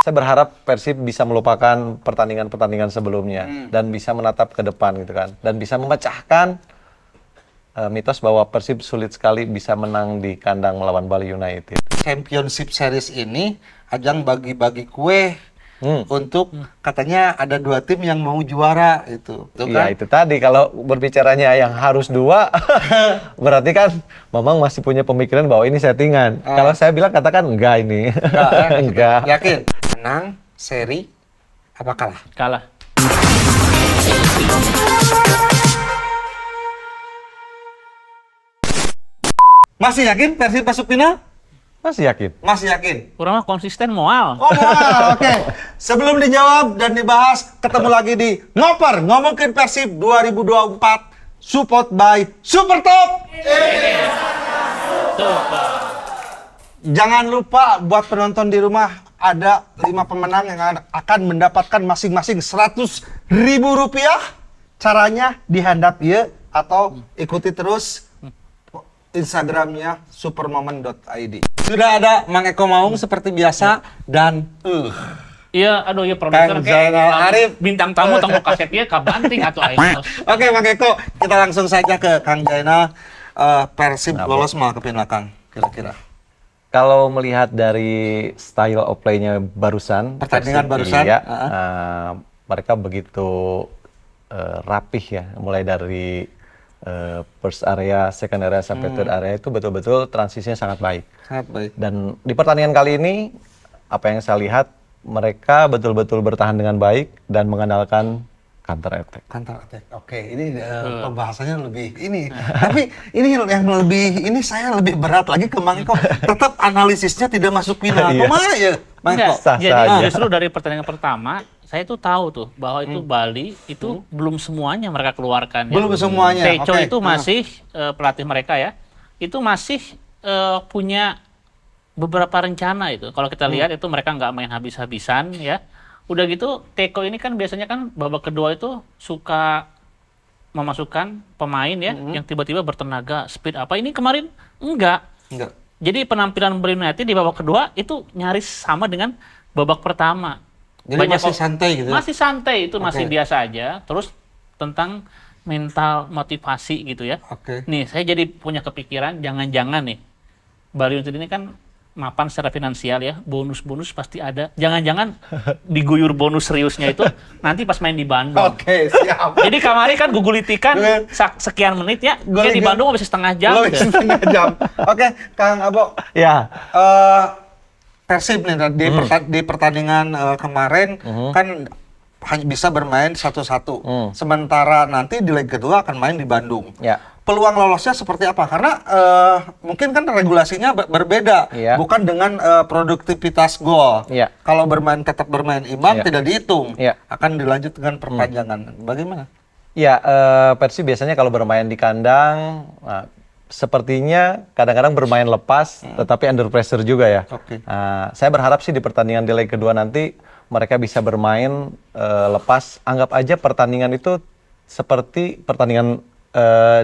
saya berharap Persib bisa melupakan pertandingan-pertandingan sebelumnya dan bisa menatap ke depan gitu kan, dan bisa memecahkan mitos bahwa Persib sulit sekali bisa menang di kandang melawan Bali United. Championship Series ini ajang bagi-bagi kue untuk katanya ada 2 tim yang mau juara itu. Iya, itu tadi kalau berbicaranya yang harus 2 berarti kan Mamang masih punya pemikiran bahwa ini settingan. Kalau saya bilang katakan enggak ini. Enggak. Yakin? Menang seri apa kalah? Kalah. Masih yakin Persib masuk final? Masih yakin? Masih yakin? Kurang mah konsisten moal. Oh, wow, oke. Sebelum dijawab dan dibahas, ketemu lagi di Ngoper, Ngomongin Persib 2024, support by Super Top. Jangan lupa buat penonton di rumah, ada 5 pemenang yang akan mendapatkan masing-masing Rp100.000. Caranya dihandap ya atau ikuti terus Instagramnya supermomen.id. Sudah ada Mang Eko Maung seperti biasa dan Iya, aduh ya produser Kang Zainal Arif. bintang tamu tanggung kasetnya kabanting atau aing. Oke, Mang Eko, kita langsung saja ke Kang Zainal. Persib lolos malah ke final, Kang, kira-kira. Kalau melihat dari style of play-nya barusan, Pertandingan Persib, barusan, iya, mereka begitu rapih ya, mulai dari first area, second area, sampai third area itu betul-betul transisinya sangat baik. Sangat baik. Dan di pertandingan kali ini, apa yang saya lihat, mereka betul-betul bertahan dengan baik dan mengandalkan counter attack. Counter attack. Oke, ini pembahasannya lebih ini. Tapi ini yang lebih, ini saya lebih berat lagi ke Mang Eko. Tetap analisisnya tidak masuk final. Iya. Kemana ya, Mang Eko? Enggak, Sah jadi saja. justru dari pertandingan pertama saya tuh tahu tuh bahwa itu Bali itu belum semuanya mereka keluarkan. Belum semuanya, Teco oke. itu masih pelatih mereka ya, itu masih punya beberapa rencana itu. Kalau kita lihat itu mereka nggak main habis-habisan ya. Udah gitu Teko ini kan biasanya kan babak kedua itu suka memasukkan pemain ya yang tiba-tiba bertenaga, speed apa. Ini kemarin enggak. Enggak. Jadi penampilan Bali United di babak kedua itu nyaris sama dengan babak pertama. Jadi masih santai gitu. Masih santai, itu masih Oke. biasa aja. Terus tentang mental motivasi gitu ya. Oke. Nih, saya jadi punya kepikiran jangan-jangan nih Bali United ini kan mapan secara finansial ya, bonus-bonus pasti ada. Jangan-jangan diguyur bonus seriusnya itu nanti pas main di Bandung. Oke, siap. Jadi kamari kan gugulitikan sekian menit ya, Gua dia di lihat- Bandung habis setengah jam. Lebih gitu. setengah jam. Oke, Kang Abo. Ya, Persib nih di pertandingan kemarin kan hanya bisa bermain 1-1. Sementara nanti di leg kedua akan main di Bandung. ya. Peluang lolosnya seperti apa? Karena mungkin kan regulasinya berbeda, Iya. bukan dengan produktivitas gol. Iya. Kalau tetap bermain imbang Iya. tidak dihitung, Iya. akan dilanjut dengan perpanjangan. Bagaimana? Ya, Persib biasanya kalau bermain di kandang, sepertinya kadang-kadang bermain lepas, tetapi under pressure juga ya. Oke. Saya berharap sih di pertandingan di leg kedua nanti mereka bisa bermain lepas. Anggap aja pertandingan itu seperti pertandingan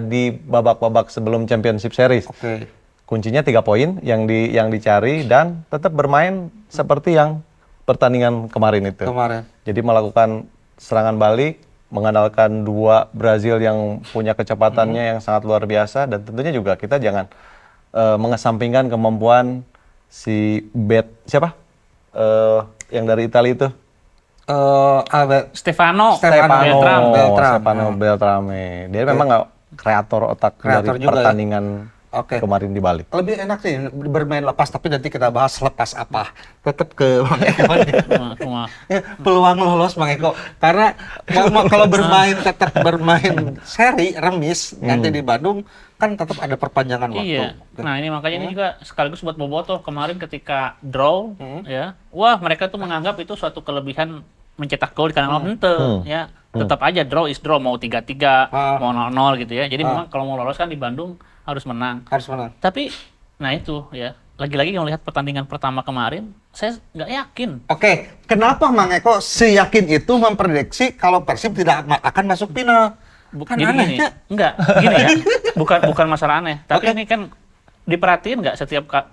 di babak-babak sebelum Championship Series. Oke. Kuncinya 3 poin yang dicari dan tetap bermain seperti yang pertandingan kemarin itu. Kemarin. Jadi melakukan serangan balik, mengandalkan 2 Brazil yang punya kecepatannya yang sangat luar biasa, dan tentunya juga kita jangan mengesampingkan kemampuan si siapa? Yang dari Italia itu. Stefano Beltrame. Stefano Beltrame. Dia memang nggak kreator otak Kreator dari juga ya? pertandingan Oke. kemarin di Bali. Lebih enak sih bermain lepas, tapi nanti kita bahas lepas apa. Tetap ke Bang Eko nih. Cuma Ya, peluang lolos Bang Eko. Karena kalau tetap bermain seri remis nanti di Bandung kan tetap ada perpanjangan waktu. iya. Nah, ini makanya ini juga sekaligus buat Bobotoh kemarin ketika draw ya. Wah, mereka tuh menganggap itu suatu kelebihan mencetak gol di kandang lawan henteu ya. Tetap aja draw is draw, mau 3-3, mau 0-0 gitu ya. Jadi memang kalau mau lolos kan di Bandung harus menang. Harus menang. Tapi nah itu ya. Lagi-lagi yang melihat pertandingan pertama kemarin, saya nggak yakin. Oke, kenapa Mang Eko seyakin itu memprediksi kalau Persib tidak akan masuk final? Kan Jadi gini, anehnya. enggak, gini ya. Bukan masalah aneh, tapi ini kan diperhatiin nggak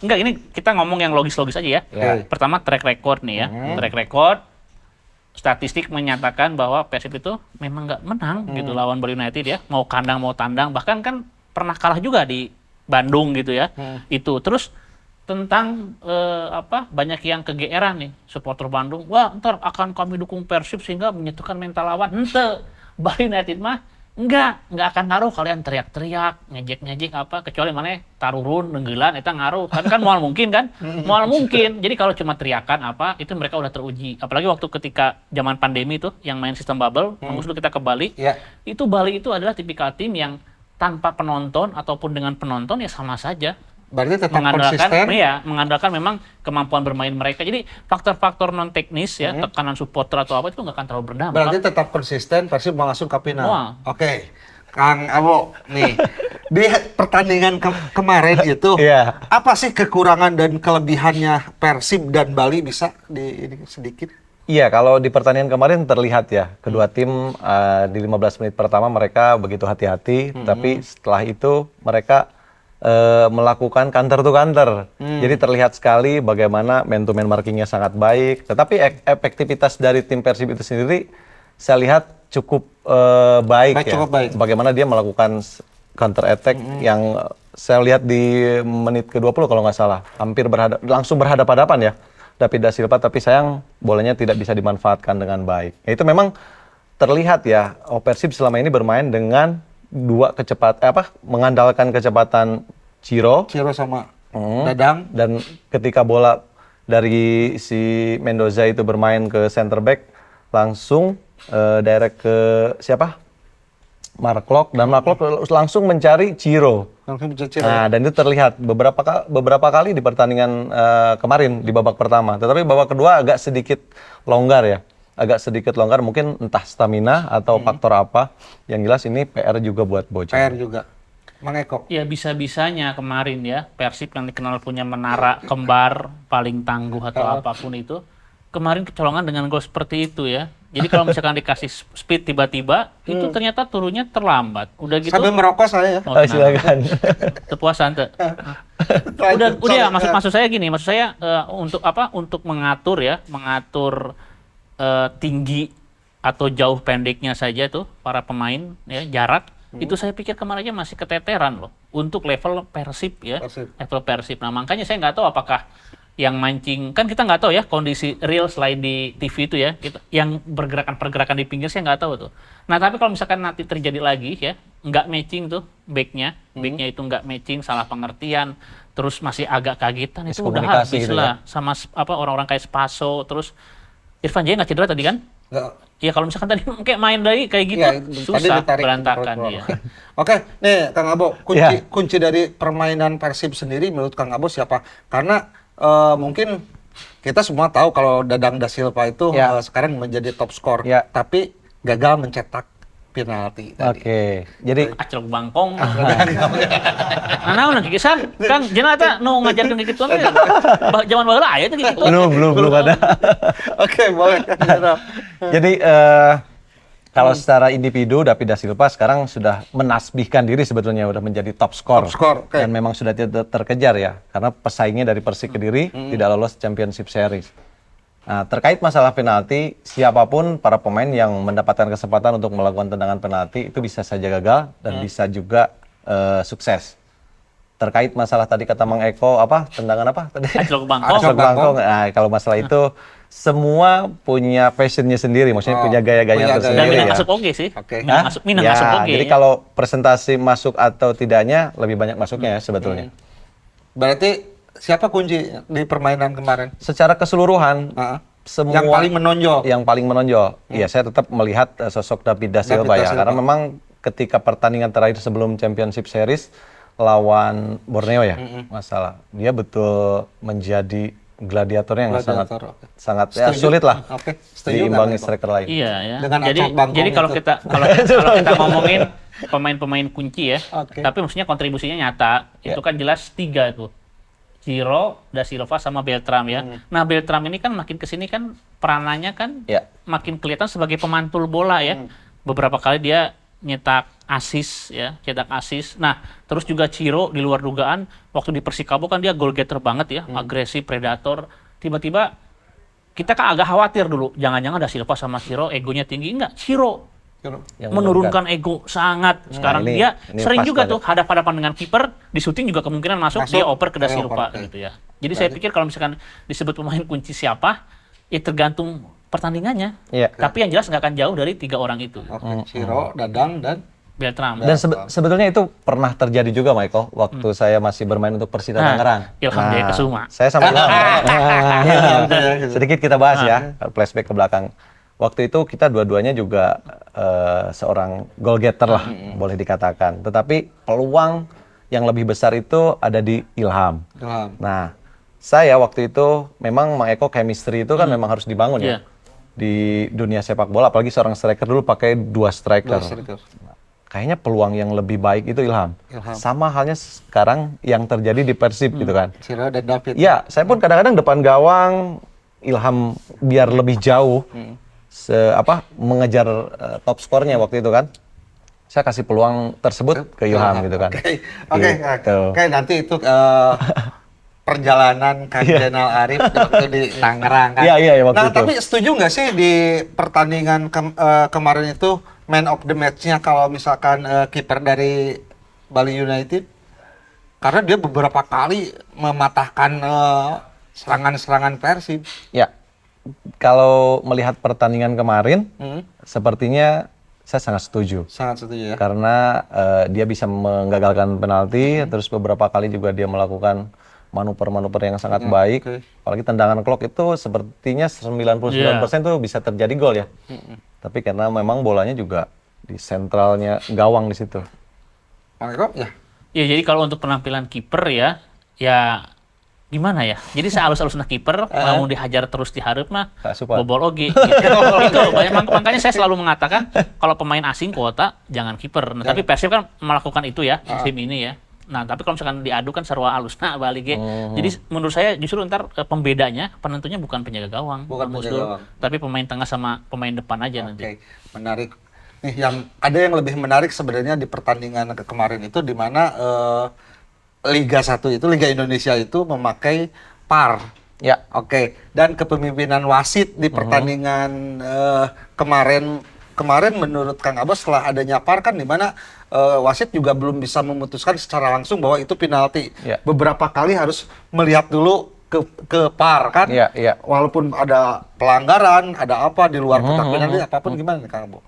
enggak, ini kita ngomong yang logis-logis aja ya. Ya. Pertama track record nih ya. Track record statistik menyatakan bahwa Persib itu memang nggak menang gitu lawan Bali United ya. Mau kandang mau tandang, bahkan kan pernah kalah juga di Bandung gitu ya. Itu terus tentang banyak yang kegeeran nih supporter Bandung. Wah, ntar akan kami dukung Persib sehingga menyatukan mental lawan. Ente Bali United mah enggak akan ngaruh kalian teriak-teriak, ngejek-ngejek kecuali mana tarurun, nenggelan, itu ngaruh. Kan mual mungkin kan? Mual mungkin. Jadi kalau cuma teriakan itu mereka udah teruji. Apalagi waktu ketika zaman pandemi tuh yang main sistem bubble, dulu kita ke Bali. Itu Bali itu adalah tipikal tim yang tanpa penonton ataupun dengan penonton ya sama saja. Berarti tetap konsisten. Mengandalkan memang kemampuan bermain mereka. Jadi faktor-faktor non teknis ya, tekanan supporter atau apa itu nggak akan terlalu berdampak. Berarti tetap konsisten, Persib mau langsung ke final. Wah. Oke, Kang Abo nih di pertandingan kemarin itu apa sih kekurangan dan kelebihannya Persib dan Bali bisa ini sedikit? Iya, kalau di pertandingan kemarin terlihat ya, kedua tim di 15 menit pertama mereka begitu hati-hati, tapi setelah itu mereka melakukan counter to counter. Jadi terlihat sekali bagaimana man to man markingnya sangat baik. Tetapi efektivitas dari tim Persib itu sendiri saya lihat cukup baik ya. Cukup baik. Bagaimana dia melakukan counter attack yang saya lihat di menit ke-20 kalau nggak salah. Hampir langsung berhadapan-hadapan ya. David da Silva, tapi sayang bolanya tidak bisa dimanfaatkan dengan baik. Ya, itu memang terlihat ya, Persib selama ini bermain dengan mengandalkan kecepatan Ciro sama Dadang. Dan ketika bola dari si Mendoza itu bermain ke center back, langsung direct ke siapa? Mark Locke, dan Mark Locke langsung mencari Ciro. Nah, dan itu terlihat beberapa kali di pertandingan kemarin di babak pertama. Tetapi babak kedua agak sedikit longgar ya. Mungkin entah stamina atau faktor apa. Yang jelas ini PR juga buat Bocah. PR juga. Mang Eko. Ya bisa-bisanya kemarin ya, Persib yang dikenal punya menara kembar paling tangguh atau apapun itu, kemarin kecolongan dengan gol seperti itu ya. Jadi kalau misalkan dikasih speed tiba-tiba, itu ternyata turunnya terlambat. Udah gitu. Sambil merokok saya ya. Silakan. Kepuasan tuh. Udah maksud saya gini, untuk mengatur tinggi atau jauh pendeknya saja tuh para pemain ya, jarak itu saya pikir kemarin aja masih keteteran loh untuk level Persib ya. Level Persib. Nah, makanya saya nggak tahu apakah yang mancing, kan kita nggak tahu ya kondisi real selain di TV itu ya, yang pergerakan di pinggir saya nggak tahu tuh. Nah, tapi kalau misalkan nanti terjadi lagi ya, nggak matching tuh backnya itu nggak matching, salah pengertian, terus masih agak kagetan, itu udah habis gitu lah ya. Sama orang-orang kayak Spaso, terus Irfan Jaya nggak cedera tadi kan? Iya, kalau misalkan tadi kayak main dari kayak gitu, susah, berantakan dia. Oke, nih Kang Abo, kunci dari permainan Persib sendiri menurut Kang Abo siapa? Karena mungkin kita semua tahu kalau Dadang da Silva itu sekarang menjadi top skor, tapi gagal mencetak penalti tadi. Oke, jadi aclok bangkong. Nah, nanti kisan, Kang, jenah eta nu ngajarkeun kitu teh. Zaman baheula aya teh kitu. Belum ada. Oke, boleh. Jadi kalau secara individu David da Silva sekarang sudah menasbihkan diri sebetulnya udah menjadi top skor. Dan memang sudah tidak terkejar ya, karena pesaingnya dari Persik Kediri tidak lolos Championship Series. Nah, terkait masalah penalti, siapapun para pemain yang mendapatkan kesempatan untuk melakukan tendangan penalti itu bisa saja gagal dan bisa juga sukses. Terkait masalah tadi kata Mang Eko, tendangan apa tadi? Aclok bangkong. Aclok bangkong. Nah, kalau masalah itu semua punya passionnya sendiri, maksudnya punya gaya-gayanya tersendiri. Dan masuk oke sih. Minang masuk oke. Jadi kalau presentasi masuk atau tidaknya lebih banyak masuknya ya sebetulnya. Berarti siapa kunci di permainan kemarin? Secara keseluruhan, semua yang paling menonjol. Iya, saya tetap melihat sosok David da Silva ya, karena memang ketika pertandingan terakhir sebelum Championship Series lawan Borneo ya, dia betul menjadi gladiatornya yang sangat sulit lah diimbangi striker lain. Iya ya. Jadi kalau kita ngomongin pemain-pemain kunci ya, tapi maksudnya kontribusinya nyata, itu kan jelas 3 tuh. Ciro, da Silva sama Beltram ya. Nah, Beltram ini kan makin kesini kan peranannya kan makin kelihatan sebagai pemantul bola ya. Beberapa kali dia nyetak assist ya, cetak assist. Nah, terus juga Ciro di luar dugaan waktu di Persikabo kan dia goal getter banget ya, agresif, predator. Tiba-tiba kita kan agak khawatir dulu, jangan-jangan ada Silva sama Ciro egonya tinggi. Enggak, Ciro Yang menurunkan ego sangat. Sekarang ini- dia ini sering pas juga banget. tuh hadap-hadapan dengan kiper, di syuting juga kemungkinan masuk dia oper ke Da Silva oper, gitu ya. Jadi saya pikir kalau misalkan disebut pemain kunci siapa, ya tergantung pertandingannya. Iya. Tapi yang jelas nggak akan jauh dari 3 orang itu. Oke, Ciro, Dadang, dan Beltram. Dan sebetulnya itu pernah terjadi juga, Michael, waktu saya masih bermain untuk Persita Nah, Tangerang. Ilham Jaya Kesuma. Saya sama Ilham. Sedikit kita bahas ya, flashback ke belakang. Waktu itu kita dua-duanya juga seorang goal getter lah, boleh dikatakan. Tetapi peluang yang lebih besar itu ada di Ilham. Ilham. Nah, saya waktu itu memang Mang Eko chemistry itu kan memang harus dibangun ya. Iya. Di dunia sepak bola, apalagi seorang striker dulu pakai 2 striker. Kayaknya peluang yang lebih baik itu Ilham. Sama halnya sekarang yang terjadi di Persib gitu kan. Ciro dan David. Ya, saya pun kadang-kadang depan gawang Ilham biar lebih jauh mengejar top skornya waktu itu kan. Saya kasih peluang tersebut ke Ilham gitu kan. Oke, Gitu. oke, nanti itu perjalanan Kang Zainal Arif waktu di Tangerang kan. Iya, waktu Nah, itu. tapi setuju nggak sih di pertandingan kemarin itu man of the match-nya kalau misalkan kiper dari Bali United? Karena dia beberapa kali mematahkan serangan-serangan Persib. Ya, kalau melihat pertandingan kemarin, sepertinya saya sangat setuju. Sangat setuju ya. Karena dia bisa menggagalkan penalti, terus beberapa kali juga dia melakukan manuver-manuver yang sangat baik. Apalagi tendangan clock itu sepertinya 99% tuh bisa terjadi gol ya. Tapi karena memang bolanya juga di sentralnya gawang di situ. Mang Eko, ya. Ya jadi kalau untuk penampilan kiper ya gimana ya? Jadi sehalus-halusnya kiper, mau dihajar terus diharap mah Kak Supan. bobol oge. Gitu. Itu makanya saya selalu mengatakan kalau pemain asing kuota jangan kiper. Nah, tapi Persib kan melakukan itu ya musim ini ya. Nah, tapi kalau misalkan diadu kan sarwa alus. Nah, balik Jadi menurut saya justru ntar pembedanya, penentunya bukan penjaga gawang, Bukan Mus penjaga Dul, gawang. tapi pemain tengah sama pemain depan aja nanti. Oke, menarik. Nih, ada yang lebih menarik sebenarnya di pertandingan kemarin itu di mana Liga 1 itu, Liga Indonesia itu memakai PAR. Ya. Oke, dan kepemimpinan wasit di pertandingan kemarin menurut Kang Abbas setelah adanya PAR kan di mana wasit juga belum bisa memutuskan secara langsung bahwa itu penalti. Ya. Beberapa kali harus melihat dulu ke PAR kan. Iya, iya. Walaupun ada pelanggaran, ada apa di luar kotak penalti apapun gimana nih Kang Abu?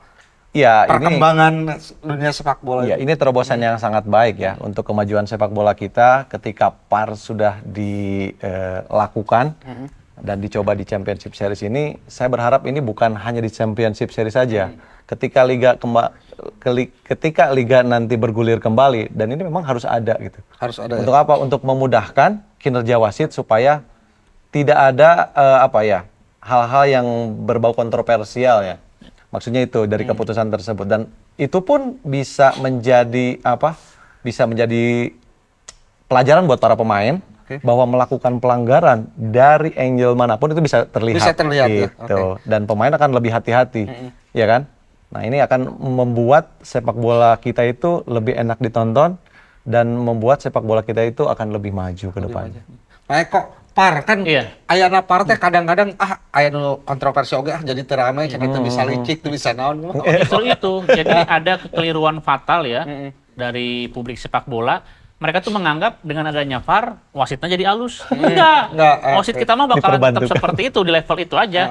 Ya, ini Perkembangan dunia sepak bola. ya, ini terobosan yang sangat baik ya untuk kemajuan sepak bola kita ketika PAR sudah dilakukan dan dicoba di Championship Series ini. Saya berharap ini bukan hanya di Championship Series saja. Ketika liga nanti bergulir kembali, dan ini memang harus ada gitu. Harus ada. Untuk apa? Untuk memudahkan kinerja wasit supaya tidak ada hal-hal yang berbau kontroversial ya. Maksudnya itu dari keputusan tersebut, dan itu pun bisa menjadi pelajaran buat para pemain bahwa melakukan pelanggaran dari angle manapun itu bisa terlihat. Bisa terlihat ya. Gitu. Dan pemain akan lebih hati-hati, ya kan? Nah, ini akan membuat sepak bola kita itu lebih enak ditonton dan membuat sepak bola kita itu akan lebih maju ke depannya. Nah, kok PAR kan Iya. ayana PAR teh kadang-kadang aya nu kontroversi oge jadi teu rame cenah teu bisa licik teu bisa naon. Justru itu. Jadi ada kekeliruan fatal ya dari publik sepak bola. Mereka tuh menganggap dengan adanya VAR wasitnya jadi halus. Enggak. Wasit kita mah bakalan tetap Diperbantukan. seperti itu di level itu aja.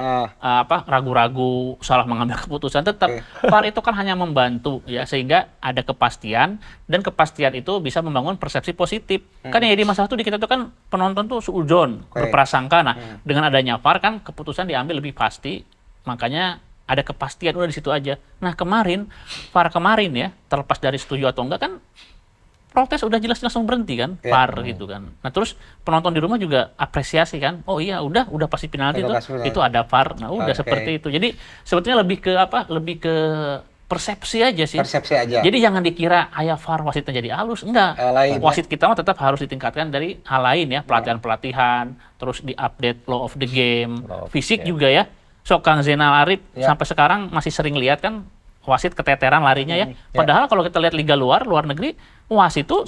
Ragu-ragu salah mengambil keputusan, tetap VAR itu kan hanya membantu ya, sehingga ada kepastian, dan kepastian itu bisa membangun persepsi positif. Kan yang jadi masalah tuh di kita tuh kan penonton tuh suudzon, berprasangka. Nah, dengan adanya VAR kan keputusan diambil lebih pasti. Makanya ada kepastian udah di situ aja. Nah, kemarin VAR kemarin ya, terlepas dari setuju atau enggak kan protes udah jelas langsung berhenti kan, VAR gitu kan. Nah, terus penonton di rumah juga apresiasi kan. Oh iya, udah pasti penalti tuh. Itu ada VAR. Nah, udah seperti itu. Jadi sebetulnya lebih ke persepsi aja sih. Persepsi aja. Jadi jangan dikira ayah VAR wasitnya jadi halus. Enggak. Wasit kita mah tetap harus ditingkatkan dari hal lain ya, pelatihan-pelatihan, terus di-update law of the game, fisik juga ya. So Kang Zainal Arif sampai sekarang masih sering lihat kan wasit keteteran larinya ya. Padahal kalau kita lihat liga luar negeri, wasit itu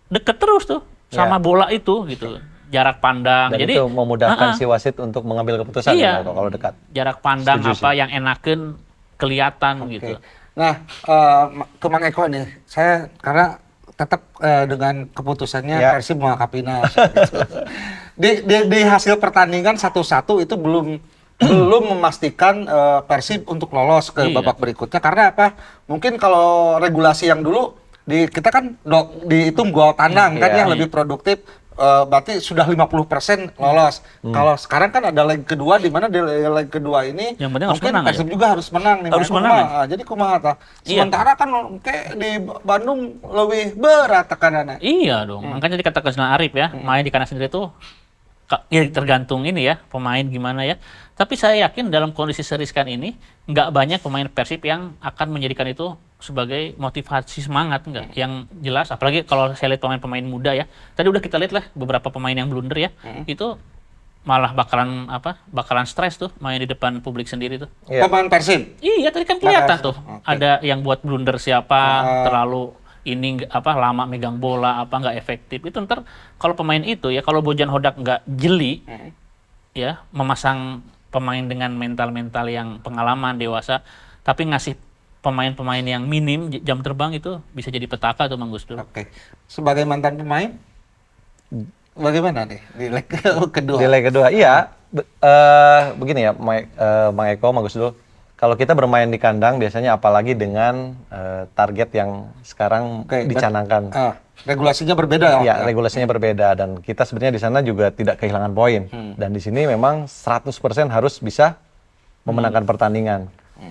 deket terus tuh sama bola itu gitu. Jarak pandang. Dan Jadi itu memudahkan si wasit untuk mengambil keputusan iya, kalau dekat. jarak pandang Setuju apa sih. yang enakan kelihatan gitu. Nah, ke Mang Eko nih, saya karena tetap dengan keputusannya Ya. Persib menghadapi Nas. Gitu. Di hasil pertandingan 1-1 itu belum memastikan Persib untuk lolos ke Iya. babak berikutnya karena apa? Mungkin kalau regulasi yang dulu kita kan dihitung gol tandang kan Iya. yang lebih produktif. Berarti sudah 50% lolos. Kalau sekarang kan ada leg kedua di mana di leg kedua ini Yang penting harus mungkin menang Persib juga harus menang nih. Harus Mang Eko. menang, ya? Jadi kumaha tah? Iya. Sementara kan kayak di Bandung lebih berat tekanannya. Iya dong, makanya dikatakan Zainal Arif ya, main di kandang sendiri tuh ya tergantung ini ya, pemain gimana ya. Tapi saya yakin dalam kondisi seriskan ini, nggak banyak pemain Persib yang akan menjadikan itu sebagai motivasi semangat, nggak. Yang jelas, apalagi kalau saya lihat pemain-pemain muda ya, tadi udah kita lihat lah beberapa pemain yang blunder ya, itu malah bakalan stres tuh main di depan publik sendiri tuh. Iya. Pemain Persib. Iya, tadi kan kelihatan Makasih. tuh. Oke. Ada yang buat blunder siapa, terlalu lama megang bola, nggak efektif. Itu ntar kalau pemain itu ya, kalau Bojan Hodak nggak jeli, ya memasang pemain dengan mental-mental yang pengalaman dewasa, tapi ngasih pemain-pemain yang minim jam terbang itu bisa jadi petaka tuh Mang Gus Dur. Oke. Sebagai mantan pemain, bagaimana nih di leg kedua? Di leg kedua, iya. Begini ya, Mang Eko, Mang Gus Dul. Kalau kita bermain di kandang, biasanya apalagi dengan target yang sekarang Oke, dicanangkan. Regulasinya berbeda Ya, regulasinya berbeda dan kita sebenarnya di sana juga tidak kehilangan poin. Dan di sini memang 100% harus bisa memenangkan pertandingan.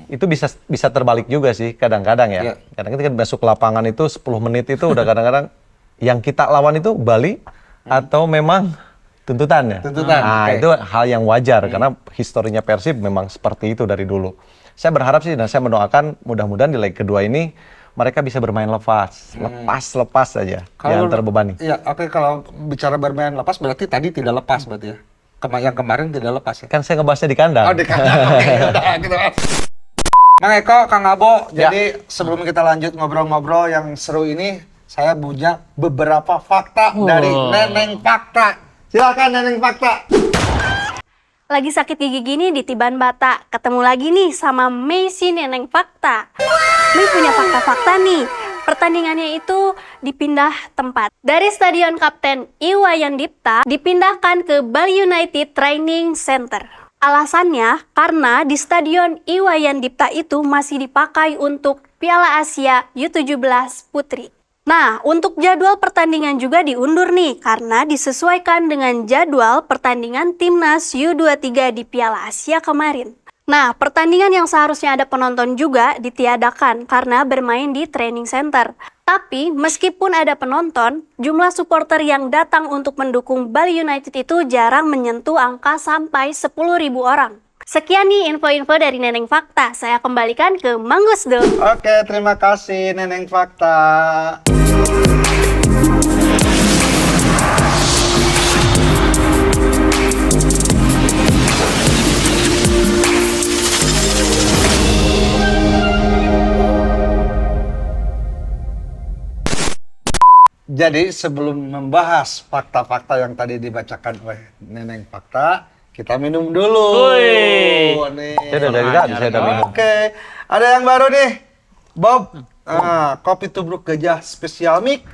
Itu bisa terbalik juga sih kadang-kadang ya. Iya. Kadang kita masuk lapangan itu 10 menit itu udah kadang-kadang yang kita lawan itu Bali atau memang tuntutannya. Tuntutan, Nah, oke. itu hal yang wajar karena historinya Persib memang seperti itu dari dulu. Saya berharap sih dan saya mendoakan mudah-mudahan di leg kedua ini mereka bisa bermain lepas saja, jangan terbebani. Iya, oke, kalau bicara bermain lepas berarti tadi tidak lepas berarti ya. Yang kemarin tidak lepas ya. Kan saya ngebahasnya di kandang. Oh, di kandang. Oke, udah gitu. Mang Eko, Kang Abo, Ya. jadi sebelum kita lanjut ngobrol-ngobrol yang seru ini, saya punya beberapa fakta dari Neneng Fakta. Silakan Neneng Fakta. Lagi sakit gigi gini di Tiban Bata, ketemu lagi nih sama Messi Neneng Fakta. Mei punya fakta-fakta nih. Pertandingannya itu dipindah tempat. Dari Stadion Kapten Iwayan Dipta dipindahkan ke Bali United Training Center. Alasannya karena di Stadion Iwayan Dipta itu masih dipakai untuk Piala Asia U17 Putri. Nah, untuk jadwal pertandingan juga diundur nih karena disesuaikan dengan jadwal pertandingan Timnas U23 di Piala Asia kemarin. Nah, pertandingan yang seharusnya ada penonton juga ditiadakan karena bermain di training center. Tapi, meskipun ada penonton, jumlah supporter yang datang untuk mendukung Bali United itu jarang menyentuh angka sampai 10.000 orang. Sekian nih info-info dari Neneng Fakta. Saya kembalikan ke Mang Gus Dur. Oke, terima kasih Neneng Fakta. Jadi sebelum membahas fakta-fakta yang tadi dibacakan oleh Neneng Fakta, kita minum dulu. Woi. Nih. Saya udah dari tadi, saya udah minum. Oke, ada yang baru nih, Bob. Kopi tubruk gajah spesial mix,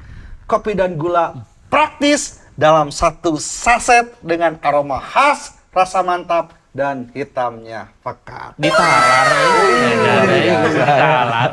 kopi dan gula praktis dalam satu saset dengan aroma khas, rasa mantap dan hitamnya pekat. Ditalar ditalar.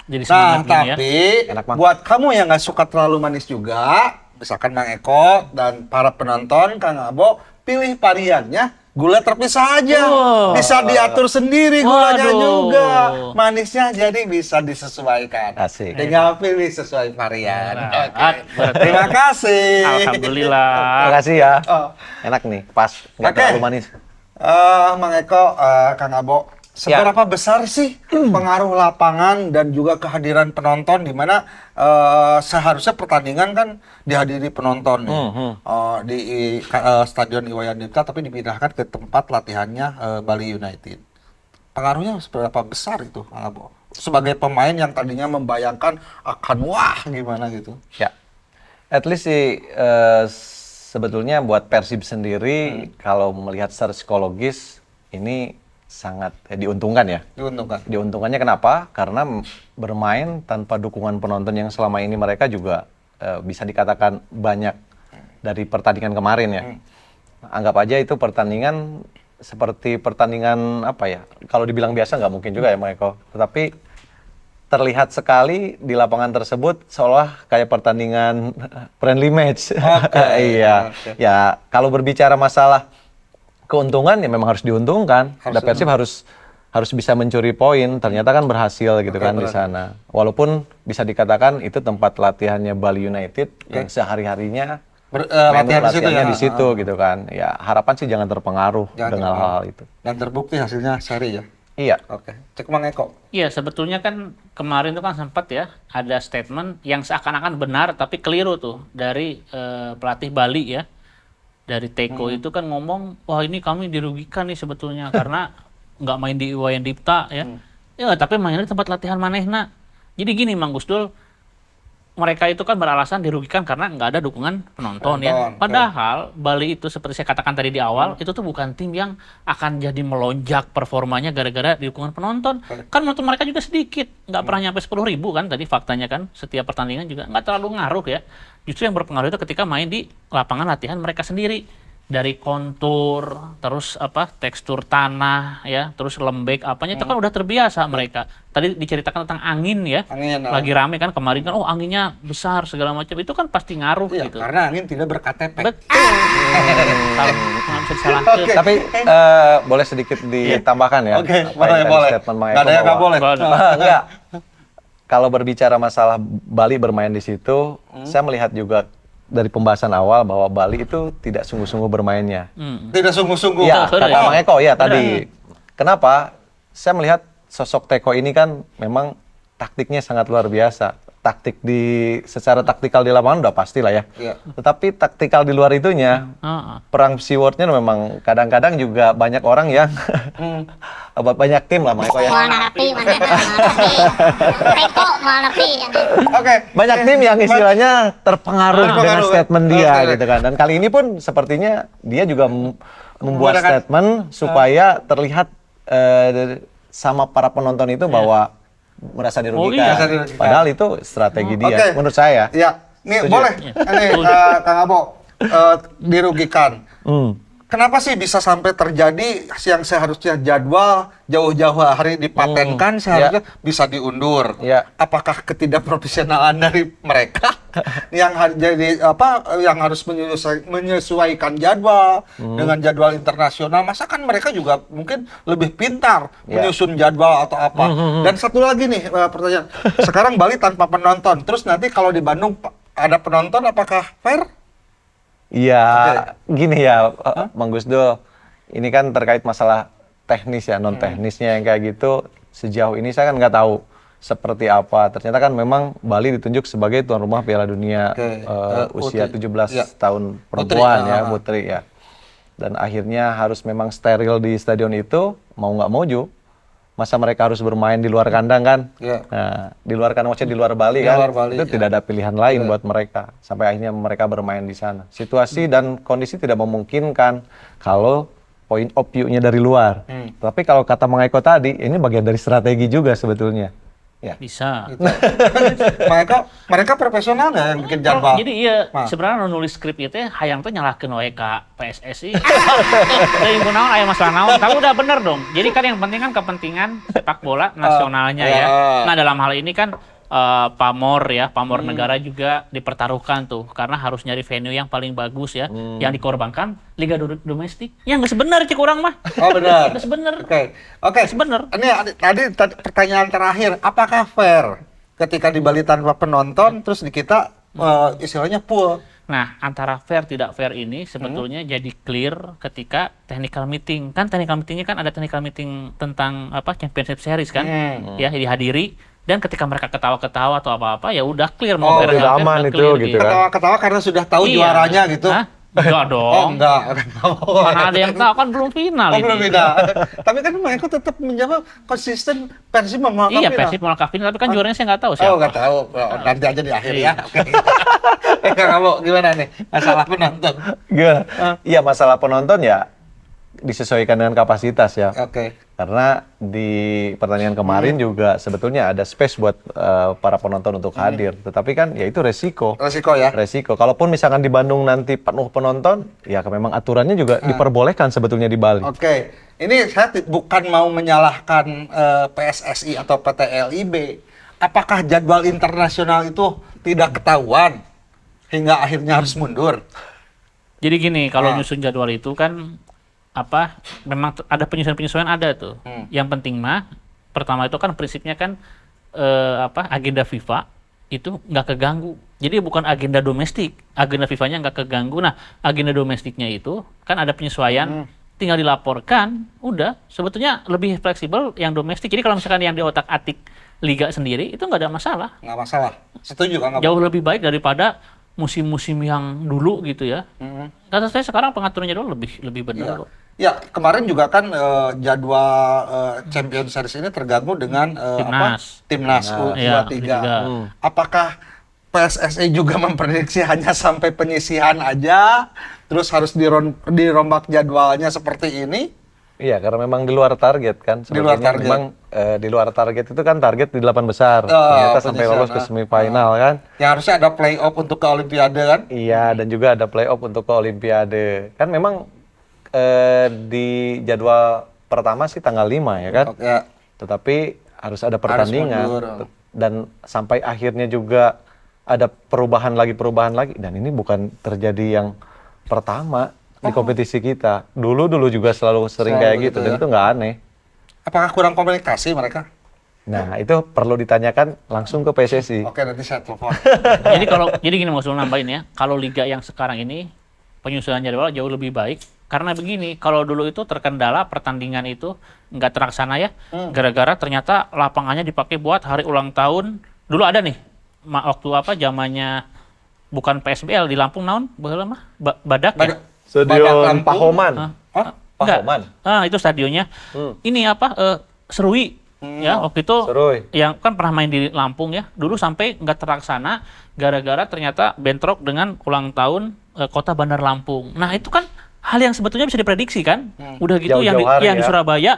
Jadi Nah, semangat gini ya. tapi Enak banget. buat kamu yang nggak suka terlalu manis juga, misalkan Mang Eko dan para penonton, Kang Abo, pilih variannya gula terpisah aja. Wow. Bisa diatur sendiri gulanya Waduh. juga. Manisnya jadi bisa disesuaikan. Asik. Tinggal pilih sesuai varian. Nah, Oke. berarti- Terima kasih. Alhamdulillah. Terima kasih ya. Oh. Enak nih, pas, nggak Oke. terlalu manis. Mang Eko, Kang Abo, seberapa besar sih pengaruh lapangan dan juga kehadiran penonton di mana seharusnya pertandingan kan dihadiri penonton nih, di Stadion Iwayan Dipta, tapi dipindahkan ke tempat latihannya Bali United. pengaruhnya seberapa besar itu, Kang Abo? Sebagai pemain yang tadinya membayangkan akan wah gimana gitu. Ya, at least sih sebetulnya buat Persib sendiri kalau melihat secara psikologis ini sangat diuntungkan ya. Diuntungkan. Diuntungkannya kenapa? Karena bermain tanpa dukungan penonton yang selama ini mereka juga bisa dikatakan banyak dari pertandingan kemarin ya. Anggap aja itu pertandingan seperti pertandingan apa ya? Kalau dibilang biasa nggak mungkin juga ya, Michael. Tetapi terlihat sekali di lapangan tersebut seolah kayak pertandingan friendly match. Iya. Ya, kalau berbicara masalah keuntungan ya memang harus diuntungkan. Dan Persib harus bisa mencuri poin. Ternyata kan berhasil gitu kan di sana. Walaupun bisa dikatakan itu tempat latihannya Bali United yang sehari-harinya latihannya di situ gitu kan. Ya, harapan sih jangan terpengaruh dengan hal-hal itu. Dan terbukti hasilnya seri ya. Iya. Oke. Cek Mang Eko. Iya, sebetulnya kan kemarin itu kan sempat ya ada statement yang seakan-akan benar tapi keliru tuh dari pelatih Bali ya. Dari Teko itu kan ngomong, wah ini kami dirugikan nih sebetulnya karena nggak main di Iwayan Dipta ya. Ya, tapi mainnya di tempat latihan manehna. Jadi gini Mang Gusdul, mereka itu kan beralasan dirugikan karena nggak ada dukungan penonton ya. Padahal Bali itu seperti saya katakan tadi di awal, itu tuh bukan tim yang akan jadi melonjak performanya gara-gara dukungan penonton. Kan penonton mereka juga sedikit, nggak pernah nyampe 10.000 kan tadi faktanya kan. Setiap pertandingan juga nggak terlalu ngaruh ya. Justru yang berpengaruh itu ketika main di lapangan latihan mereka sendiri. Dari kontur, terus tekstur tanah ya, terus lembek apanya itu kan udah terbiasa mereka. Tadi diceritakan tentang angin ya. Lagi rame kan kemarin kan, oh anginnya besar segala macam. Itu kan pasti ngaruh gitu. Karena angin tidak berKTP. Betul. Nggak bisa disalahkan. Tapi boleh sedikit ditambahkan ya. Oke, apa yang tadi boleh. statement Mang Nggak ada Eko yang nggak bahwa- boleh. Enggak. Kalau berbicara masalah Bali bermain di situ, saya melihat juga dari pembahasan awal bahwa Bali itu tidak sungguh-sungguh bermainnya. Tidak sungguh-sungguh. Iya, betul, kata ya. Mang Eko ya tadi. Kenapa? Saya melihat sosok Teko ini kan memang taktiknya sangat luar biasa. Taktik secara taktikal di lapangan udah pasti lah ya. Iya. Tetapi taktikal di luar itunya, perang keywordnya memang kadang-kadang juga banyak orang yang banyak tim lah Mang Eko ya. Oke. Banyak tim yang istilahnya terpengaruh dengan statement dia Oke. gitu kan. Dan kali ini pun sepertinya dia juga membuat Menggunakan- statement supaya terlihat sama para penonton itu bahwa merasa dirugikan. iya. Merasa dirugikan. Padahal itu strategi dia Oke. menurut saya. Ya, nih Setuju. boleh. Ini Kang Abo dirugikan. Kenapa sih bisa sampai terjadi yang seharusnya jadwal jauh-jauh hari dipatenkan seharusnya bisa diundur? Ya. Apakah ketidakprofesionalan dari mereka yang yang harus menyesuaikan jadwal dengan jadwal internasional? Masa kan mereka juga mungkin lebih pintar menyusun jadwal atau apa? Dan satu lagi nih pertanyaan. Sekarang Bali tanpa penonton, terus nanti kalau di Bandung ada penonton, apakah fair? Iya, gini ya, Mang Gusdul. Ini kan terkait masalah teknis ya, non teknisnya yang kayak gitu. Sejauh ini saya kan nggak tahu seperti apa. Ternyata kan memang Bali ditunjuk sebagai tuan rumah Piala Dunia usia 17 tahun perempuan ya, putri ya. Dan akhirnya harus memang steril di stadion itu, mau nggak mau masa mereka harus bermain di luar kandang kan? Iya. Nah, di luar kandang maksudnya di luar Bali kan? luar Bali, itu tidak ada pilihan lain buat mereka. Sampai akhirnya mereka bermain di sana. Situasi dan kondisi tidak memungkinkan kalau point of view-nya dari luar. Tapi kalau kata Mang Eko tadi, ini bagian dari strategi juga sebetulnya. Ya. Bisa. mereka profesional nggak yang bikin jadwal? Jadi iya, sebenarnya nulis skrip itu hayang tuh nyalahkeun we ka PSSI. Teuing kunaon aya masalah naon, tapi udah bener dong. Jadi kan yang penting kan kepentingan sepak bola nasionalnya ya. Nah, dalam hal ini kan pamor negara juga dipertaruhkan tuh karena harus nyari venue yang paling bagus ya. Yang dikorbankan liga domestik. Ya nggak sebenar cek orang mah. Oh benar. Nggak sebenar. Oke. Sebenar. Ini tadi pertanyaan terakhir, apakah fair ketika di Bali tanpa penonton, terus di kita istilahnya full? Nah, antara fair tidak fair ini sebetulnya jadi clear ketika technical meeting. Kan technical meetingnya kan ada technical meeting tentang Championship Series kan, ya dihadiri. Dan ketika mereka ketawa-ketawa atau apa-apa, ya udah clear mau fair udah nggak fair, aman udah itu clear gitu kan. Ketawa-ketawa karena sudah tahu Iya. juaranya gitu. Hah? Enggak Oh dong. enggak. Mana ada yang tahu kan belum final Oh ini. belum beda. Tapi kan Mang Eko tetap menjawab konsisten Persib mau melangkah Iya, final. Persib melangkah final, tapi kan juaranya saya nggak tahu Oh siapa. nggak tahu. Oh, nanti aja di akhir ya. Oke. Kang Abo gimana nih masalah penonton? Gimana? Iya, masalah penonton ya disesuaikan dengan kapasitas ya. Oke. Karena di pertandingan kemarin juga sebetulnya ada space buat para penonton untuk hadir. Tetapi kan ya itu resiko. Resiko ya. Resiko. Kalaupun misalkan di Bandung nanti penuh penonton, ya memang aturannya juga diperbolehkan sebetulnya di Bali. Oke, ini saya bukan mau menyalahkan PSSI atau PT LIB. Apakah jadwal internasional itu tidak ketahuan hingga akhirnya harus mundur? Jadi gini, kalau nyusun jadwal itu kan memang ada penyesuaian ada tuh. Yang penting mah pertama itu kan prinsipnya kan agenda FIFA itu nggak keganggu. Jadi bukan agenda domestik, agenda FIFA-nya nggak keganggu. Nah, agenda domestiknya itu kan ada penyesuaian, tinggal dilaporkan, udah. Sebetulnya lebih fleksibel yang domestik. Jadi kalau misalkan yang di otak-atik liga sendiri itu nggak ada masalah. Nggak masalah. Setuju Kang Abo? Jauh lebih baik daripada musim-musim yang dulu gitu ya. Kata saya sekarang pengaturannya dulu lebih benar kok. Ya, kemarin juga kan jadwal Champions Series ini terganggu dengan Timnas Iya, U23. juga. Apakah PSSI juga memprediksi hanya sampai penyisihan aja, terus harus dirombak jadwalnya seperti ini? Iya, karena memang di luar target kan. Di luar Sebetulnya target. Memang di luar target itu kan target di 8 besar. Ternyata sampai penyisihan, lolos ke semifinal kan. Yang harusnya ada playoff untuk ke Olimpiade kan? Iya, dan juga ada playoff untuk ke Olimpiade. Kan memang di jadwal pertama sih tanggal 5 ya kan. Oke. Tetapi harus ada pertandingan. mundur. Dan sampai akhirnya juga ada perubahan lagi. Dan ini bukan terjadi yang pertama di kompetisi kita. Dulu juga selalu sering Selalu kayak gitu gitu. Dan ya. itu nggak aneh. Apakah kurang komunikasi mereka? Nah, itu perlu ditanyakan langsung ke PSSI. Oke, nanti saya telepon. Jadi gini mau nambahin ya. Kalau liga yang sekarang ini penyusunan jadwal jauh lebih baik. Karena begini, kalau dulu itu terkendala pertandingan itu nggak terlaksana ya, gara-gara ternyata lapangannya dipakai buat hari ulang tahun. Dulu ada nih, waktu zamannya bukan PSBL di Lampung naon, baheula mah Badak ya. Stadion Pahoman. Hah? Pahoman. Itu stadionnya. Ini Serui. Ya, waktu itu Serui. yang kan pernah main di Lampung ya. Dulu sampai nggak terlaksana gara-gara ternyata bentrok dengan ulang tahun kota Bandar Lampung. Nah, itu kan hal yang sebetulnya bisa diprediksi kan. Udah gitu yang Jauh-jauh hari di ya. Surabaya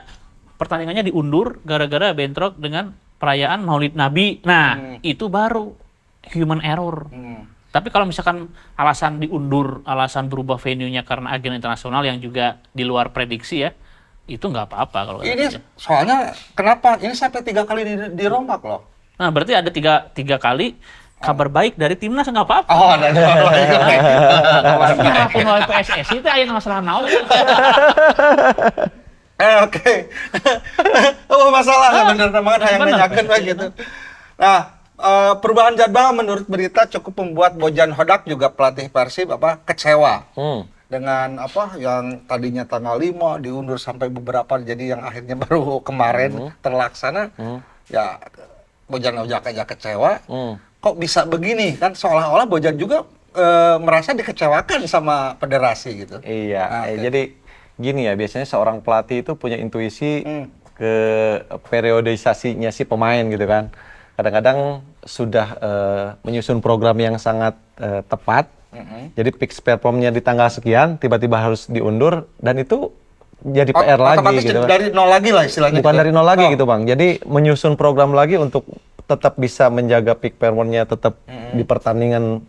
pertandingannya diundur gara-gara bentrok dengan perayaan Maulid Nabi. Nah, itu baru human error. Tapi kalau misalkan alasan diundur, alasan berubah venue-nya karena agenda internasional yang juga di luar prediksi ya, itu nggak apa-apa kalau Ini gitu. soalnya kenapa? Ini sampai 3 kali dirombak loh. Nah, berarti ada tiga kali kabar baik dari timnas nggak apa-apa. Oh, dan Walaupun oleh PSSI itu aya masalah naon. Oke. Oh, masalah bener banget yang Bener. nanyakeun we gitu. Nah, perubahan jadwal menurut berita cukup membuat Bojan Hodak juga pelatih Persib kecewa. Dengan yang tadinya tanggal 5 diundur sampai beberapa jadi yang akhirnya baru kemarin terlaksana. Ya Bojan Hodak aja kecewa. Kok bisa begini kan seolah-olah Bojan juga merasa dikecewakan sama federasi gitu. Iya, Nah, oke. jadi gini ya, biasanya seorang pelatih itu punya intuisi ke periodisasinya si pemain gitu kan. Kadang-kadang sudah menyusun program yang sangat tepat, jadi fix performnya di tanggal sekian, tiba-tiba harus diundur, dan itu jadi PR lagi Otomatis gitu kan. dari nol lagi lah istilahnya. Bukan gitu. dari nol lagi Oh. gitu Bang, jadi menyusun program lagi untuk tetap bisa menjaga peak performanya tetap di pertandingan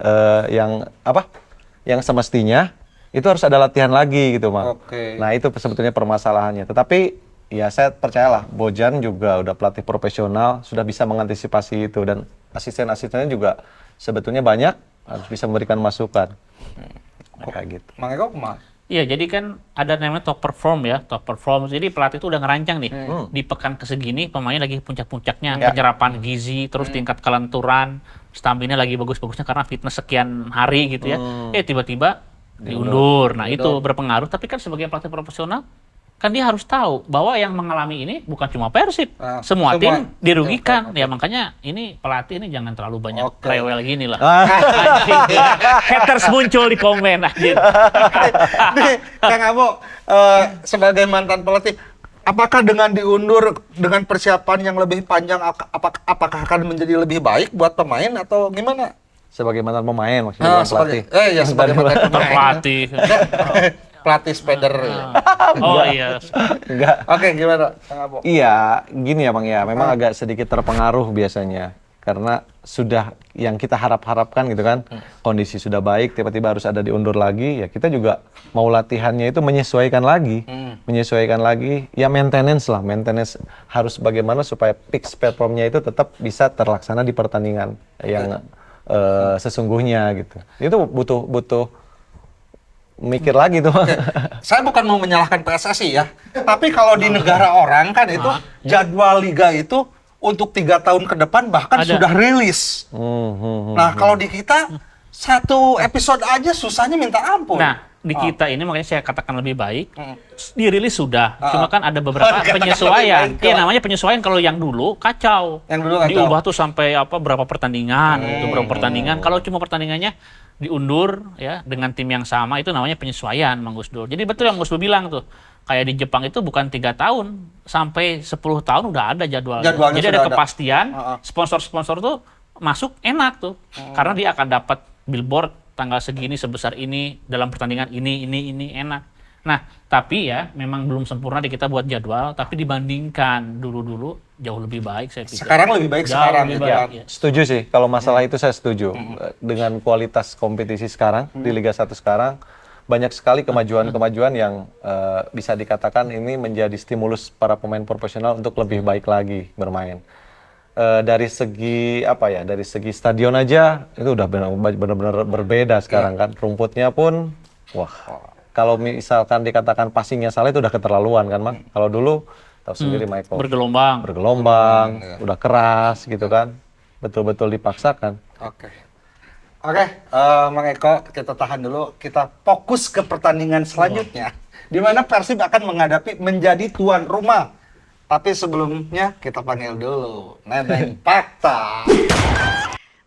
yang semestinya itu harus ada latihan lagi gitu Bang. Oke. Nah itu sebetulnya permasalahannya. Tetapi ya saya percayalah Bojan juga udah pelatih profesional, sudah bisa mengantisipasi itu dan asisten-asistennya juga sebetulnya banyak harus bisa memberikan masukan. Nah, kayak gitu. Mang Eko kumaha? Iya, jadi kan ada namanya top perform ya, top perform. Jadi pelatih itu udah ngerancang nih, di pekan kesegini pemainnya lagi puncak-puncaknya, penyerapan gizi, terus tingkat kelenturan, stamina lagi bagus-bagusnya karena fitness sekian hari gitu ya. Tiba-tiba diundur. Nah itu berpengaruh, tapi kan sebagai pelatih profesional, kan dia harus tahu bahwa yang mengalami ini bukan cuma Persib, Nah, semua semua. tim dirugikan. Ya makanya ini pelatih ini jangan terlalu banyak Oke. rewel gini lah. Anjing. Haters muncul di komen anjir. Nih, Kang Abo, sebagai mantan pelatih, apakah dengan diundur dengan persiapan yang lebih panjang, apakah akan menjadi lebih baik buat pemain atau gimana? Sebagai mantan pemain maksudnya bukan pelatih. Ya sebagai mantan pemain. Pelatih. Pelatih speder. Oh iya. Enggak. Oke, gimana, Kang Abo? Iya, gini ya Bang ya, memang agak sedikit terpengaruh biasanya. Karena sudah yang kita harap-harapkan gitu kan, kondisi sudah baik, tiba-tiba harus ada diundur lagi, ya kita juga mau latihannya itu menyesuaikan lagi. Menyesuaikan lagi, ya maintenance lah, maintenance harus bagaimana supaya peak performnya itu tetap bisa terlaksana di pertandingan yang sesungguhnya gitu. Itu butuh mikir lagi tuh. Saya bukan mau menyalahkan PSSI ya, tapi kalau di negara orang kan itu jadwal liga itu untuk 3 tahun ke depan bahkan Ada. sudah rilis. Nah kalau di kita satu episode aja susahnya minta ampun. Nah, di kita ini makanya saya katakan lebih baik. Dirilis sudah, cuma kan ada beberapa Dikatakan penyesuaian. lebih baik, Iya, Pak. namanya penyesuaian. Kalau yang dulu kacau. Yang dulu kacau. Diubah tuh sampai berapa pertandingan, gitu, berapa pertandingan. Kalau cuma pertandingannya diundur ya dengan tim yang sama, itu namanya penyesuaian, Mang Gusdur. Jadi betul yang Gus Dur bilang tuh. Kayak di Jepang itu bukan 3 tahun, sampai 10 tahun udah ada jadwalnya. Jadwalnya Jadi sudah ada ada. kepastian, sponsor-sponsor tuh masuk enak tuh. Karena dia akan dapat billboard tanggal segini sebesar ini dalam pertandingan ini enak. Nah, tapi ya memang belum sempurna di kita buat jadwal, tapi dibandingkan dulu-dulu jauh lebih baik saya pikir. Sekarang lebih baik Jauh sekarang lebih gitu baik, kan. ya. Setuju sih, kalau masalah itu saya setuju. Dengan kualitas kompetisi sekarang, di Liga 1 sekarang, banyak sekali kemajuan-kemajuan yang bisa dikatakan ini menjadi stimulus para pemain profesional untuk lebih baik lagi bermain. Dari segi apa ya, dari segi stadion aja itu udah benar-benar berbeda sekarang kan. Rumputnya pun, wah, kalau misalkan dikatakan passingnya salah itu udah keterlaluan kan, Mang. Kalau dulu tahu sendiri Michael, Bergelombang. udah keras gitu kan, betul-betul dipaksakan. Oke, Mang Eko, kita tahan dulu. Kita fokus ke pertandingan selanjutnya, di mana Persib akan menjadi tuan rumah. Tapi sebelumnya kita panggil dulu Neneng Fakta.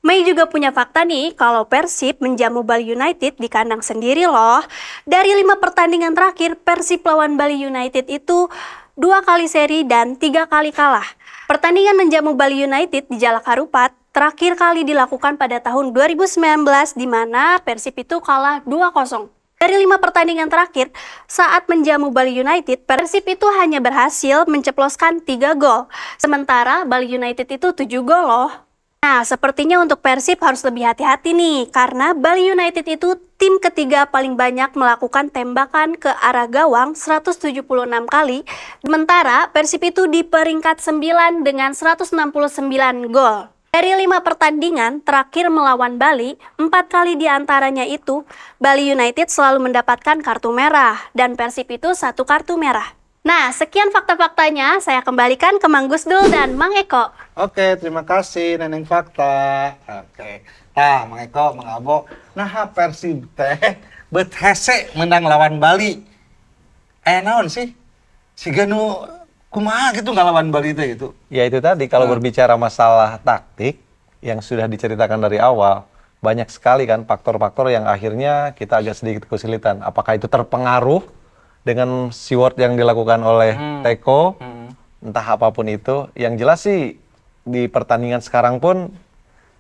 Mei juga punya fakta nih kalau Persib menjamu Bali United di kandang sendiri loh. Dari 5 pertandingan terakhir, Persib lawan Bali United itu 2 kali seri dan 3 kali kalah. Pertandingan menjamu Bali United di Jalak Harupat terakhir kali dilakukan pada tahun 2019 di mana Persib itu kalah 2-0. Dari 5 pertandingan terakhir, saat menjamu Bali United, Persib itu hanya berhasil menceploskan 3 gol. Sementara Bali United itu 7 gol loh. Nah, sepertinya untuk Persib harus lebih hati-hati nih, karena Bali United itu tim ketiga paling banyak melakukan tembakan ke arah gawang 176 kali, sementara Persib itu di peringkat 9 dengan 169 gol. Dari 5 pertandingan terakhir melawan Bali, 4 kali diantaranya itu Bali United selalu mendapatkan kartu merah dan Persib itu 1 kartu merah. Nah, sekian fakta-faktanya, saya kembalikan ke Mang Gusdul dan Mang Eko. Oke, terima kasih Neneng Fakta. Oke, nah Mang Eko, Mang Abo, nah Persib teh bet hese menang lawan Bali. Naon sih? Siga nu kumaha gitu ngelawan Bali teh gitu. Ya itu tadi, kalau berbicara masalah taktik yang sudah diceritakan dari awal, banyak sekali kan faktor-faktor yang akhirnya kita agak sedikit kesulitan. Apakah itu terpengaruh dengan keyword yang dilakukan oleh Teko, entah apapun itu. Yang jelas sih di pertandingan sekarang pun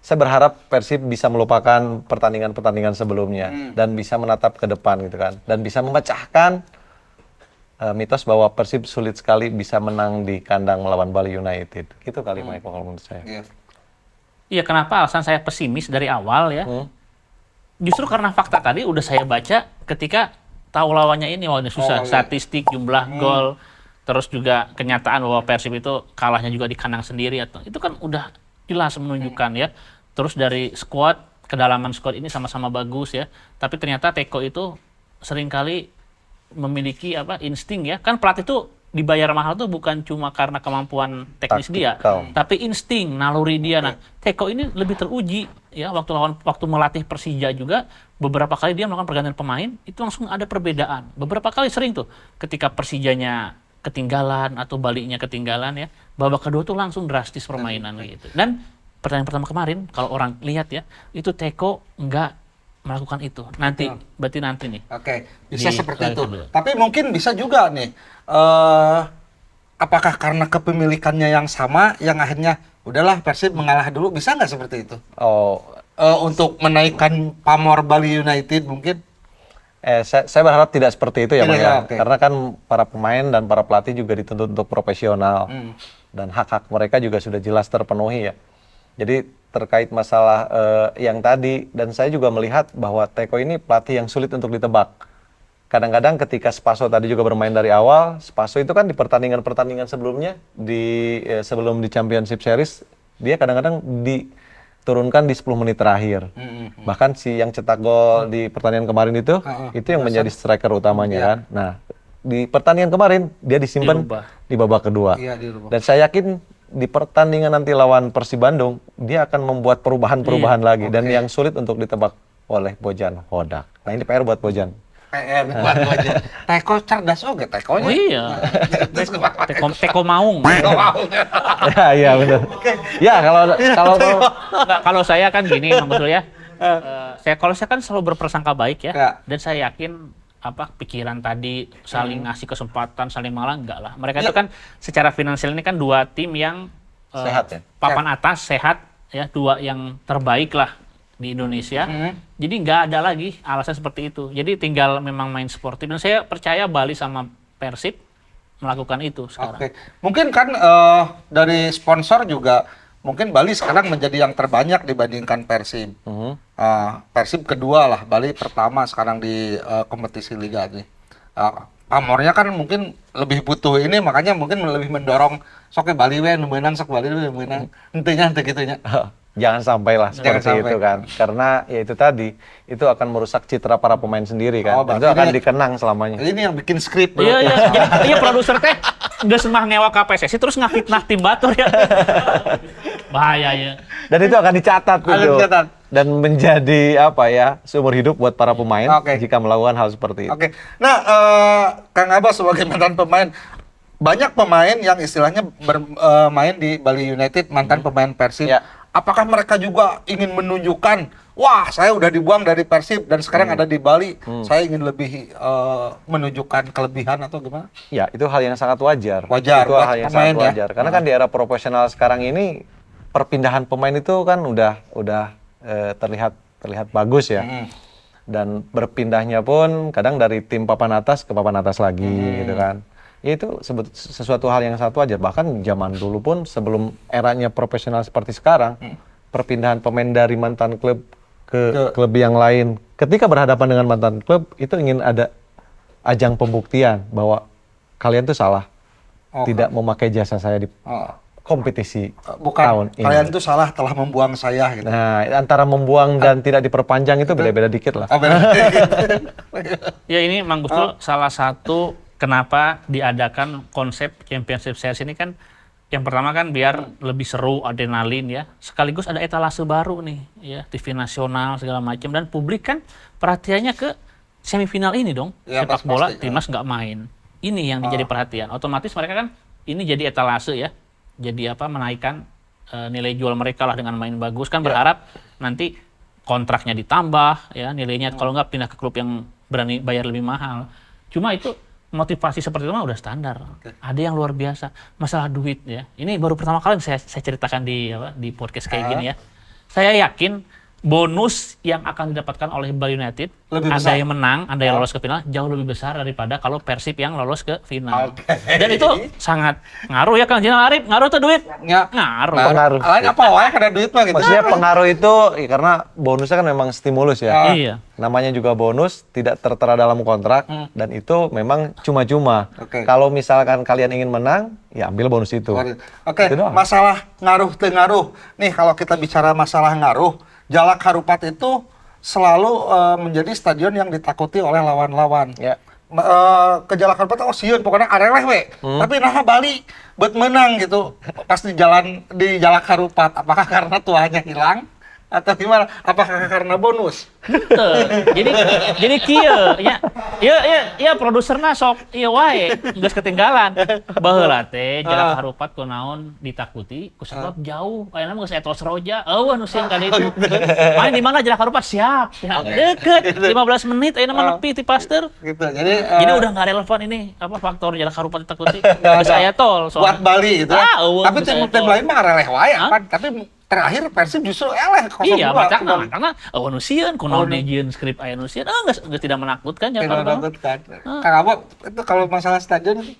saya berharap Persib bisa melupakan pertandingan-pertandingan sebelumnya dan bisa menatap ke depan gitu kan, dan bisa memecahkan mitos bahwa Persib sulit sekali bisa menang di kandang melawan Bali United. Gitu kali Michael kalau menurut saya. Iya. Iya, kenapa alasan saya pesimis dari awal ya? Justru karena fakta tadi udah saya baca ketika tahu lawannya ini, wah ini susah. Statistik, jumlah gol, terus juga kenyataan bahwa Persib itu kalahnya juga di kandang sendiri. Itu kan udah jelas menunjukkan ya. Terus dari squad, kedalaman squad ini sama-sama bagus ya. Tapi ternyata Teko itu seringkali memiliki insting ya. Kan pelatih itu dibayar mahal tuh bukan cuma karena kemampuan teknis dia, Taktikal. tapi insting, naluri dia. Nah, Teko ini lebih teruji ya waktu melatih Persija juga beberapa kali dia melakukan pergantian pemain itu langsung ada perbedaan. Beberapa kali sering tuh ketika Persijanya ketinggalan atau baliknya ketinggalan ya, babak kedua tuh langsung drastis permainan gitu. Dan pertandingan pertama kemarin kalau orang lihat ya, itu Teko nggak melakukan itu. Nanti, berarti nanti nih. Oke, bisa Di seperti kali itu. kedua. Tapi mungkin bisa juga nih, apakah karena kepemilikannya yang sama, yang akhirnya udahlah Persib mengalah dulu, bisa nggak seperti itu? Oh, Untuk menaikkan pamor Bali United mungkin? saya berharap tidak seperti itu ya, Tidak Bang, ya, ya. oke. Karena kan para pemain dan para pelatih juga dituntut untuk profesional. Dan hak-hak mereka juga sudah jelas terpenuhi ya. Jadi terkait masalah yang tadi, dan saya juga melihat bahwa Teko ini pelatih yang sulit untuk ditebak. Kadang-kadang ketika Spaso tadi juga bermain dari awal, Spaso itu kan di pertandingan-pertandingan sebelumnya, sebelum di Championship Series, dia kadang-kadang diturunkan di 10 menit terakhir. Bahkan si yang cetak gol di pertandingan kemarin itu yang menjadi striker utamanya kan. Nah, di pertandingan kemarin dia disimpan Dirubah. di babak kedua. Iya, dirubah. Dan saya yakin di pertandingan nanti lawan Persib Bandung, dia akan membuat perubahan-perubahan lagi dan yang sulit untuk ditebak oleh Bojan Hodak. Nah, ini PR buat Bojan. PR buat aja. Teko cerdas oke Tekonya. Oh iya. Teko Maung. Ya, iya benar. Ya, Kalau saya kan gini, Bang Betul ya. Kalau saya kan selalu berprasangka baik ya. Ya. Dan saya yakin pikiran tadi saling ngasih kesempatan, saling mengalah enggak lah. Mereka itu kan secara finansial ini kan dua tim yang Sehat ya? papan atas, sehat ya, dua yang terbaik lah di Indonesia. Jadi nggak ada lagi alasan seperti itu. Jadi tinggal memang main sportif. Dan saya percaya Bali sama Persib melakukan itu sekarang. Oke. Mungkin kan dari sponsor juga mungkin Bali sekarang menjadi yang terbanyak dibandingkan Persib. Persib kedua lah, Bali pertama sekarang di kompetisi liga ini. Pamornya kan mungkin lebih butuh ini, makanya mungkin lebih mendorong sok Bali we nu meunang, sok Bali we meunang. Intinya gitunya. Jangan sampailah Jangan seperti sampai. itu kan. Karena ya itu tadi, itu akan merusak citra para pemain sendiri kan. Oh, Dan itu berarti akan ini- dikenang selamanya. Ini yang bikin skrip. Iya, iya. Jadi iya produser teh nggak semah ngewa ke PSSI terus ngafitnah tim batur ya. Bahaya ya. Dan itu akan dicatat Akan gitu. dicatat. Dan menjadi apa ya, seumur hidup buat para pemain Oke. jika melakukan hal seperti itu. Oke. Nah, Kang Abbas sebagai mantan pemain, banyak pemain yang istilahnya bermain di Bali United, mantan pemain Persib. Ya. Apakah mereka juga ingin menunjukkan, wah saya udah dibuang dari Persib dan sekarang ada di Bali, saya ingin lebih menunjukkan kelebihan atau gimana? Ya, itu hal yang sangat wajar. Wajar Itu buat hal yang pemain sangat ya. wajar. Karena kan di era profesional sekarang ini perpindahan pemain itu kan udah terlihat bagus ya. Dan berpindahnya pun kadang dari tim papan atas ke papan atas lagi gitu kan. Ya itu sesuatu hal yang sangat wajar. Bahkan zaman dulu pun sebelum eranya profesional seperti sekarang, perpindahan pemain dari mantan klub ke klub yang lain, ketika berhadapan dengan mantan klub itu ingin ada ajang pembuktian bahwa kalian tuh salah, tidak memakai jasa saya di kompetisi Bukan, tahun ini. kalian itu salah telah membuang saya gitu. Nah, antara membuang dan tidak diperpanjang itu beda-beda dikit lah. Oh, benar. Ya ini Mang Gustul salah satu kenapa diadakan konsep Championship Series ini kan yang pertama kan biar lebih seru, adrenalin ya. Sekaligus ada etalase baru nih ya, TV nasional segala macam dan publik kan perhatiannya ke semifinal ini dong. Ya, Sepak bola pasti. timnas nggak main. Ini yang menjadi perhatian. Otomatis mereka kan ini jadi etalase ya. Jadi menaikkan nilai jual mereka lah dengan main bagus kan berharap nanti kontraknya ditambah ya nilainya kalau nggak pindah ke klub yang berani bayar lebih mahal. Cuma itu motivasi seperti itu mah udah standar. Ada yang luar biasa masalah duit ya. Ini baru pertama kali saya ceritakan di podcast kayak gini ya. Saya yakin bonus yang akan didapatkan oleh Bali United Lebih ada besar. yang menang, ada yang lolos ke final jauh lebih besar daripada kalau Persib yang lolos ke final. Oke. Dan itu sangat ngaruh ya Kang Jinal Arif, ngaruh tuh duit. Ya. Ngaruh. Pengaruh. Lain apa wae kada duit mah gitu. Maksudnya pengaruh itu ya, karena bonusnya kan memang stimulus ya. Iya. Namanya juga bonus, tidak tertera dalam kontrak dan itu memang cuma-cuma. Oke. Kalau misalkan kalian ingin menang, ya ambil bonus itu. Oke, Itu doang. masalah ngaruh teu ngaruh. Nih kalau kita bicara masalah ngaruh, Jalak Harupat itu selalu menjadi stadion yang ditakuti oleh lawan-lawan. Ya. ke Jalak Harupat oh sieun pokoknya areleh we. Tapi nah Bali buat menang gitu. Pas di Jalak Harupat apakah karena tuanya hilang atau gimana? Apakah karena bonus? Jadi kieu ya produserna sok ieu wae geus ketinggalan. Baheula teh Jalak Harupat kunaon ditakuti ku sebab jauh. Ayeuna mah geus etos roja. Eueuh nu sieun kali itu. Main di mana Jalak Harupat siap. Deket 15 menit ayeuna mah nepi ti Pasteur. Gitu. Jadi udah nggak relevan ini apa faktor Jalak Harupat ditakuti. Geus aya tol buat Bali gitu. Tapi tim lain mah areleh wae apa? Tapi terakhir Persib justru eleh 0-2. Iya, karena nu sieun kunaon dijieun skrip aya nu sieun geus tidak menakutkan ya Tidak menakutkan. Kang Abo itu kalau masalah stadion itu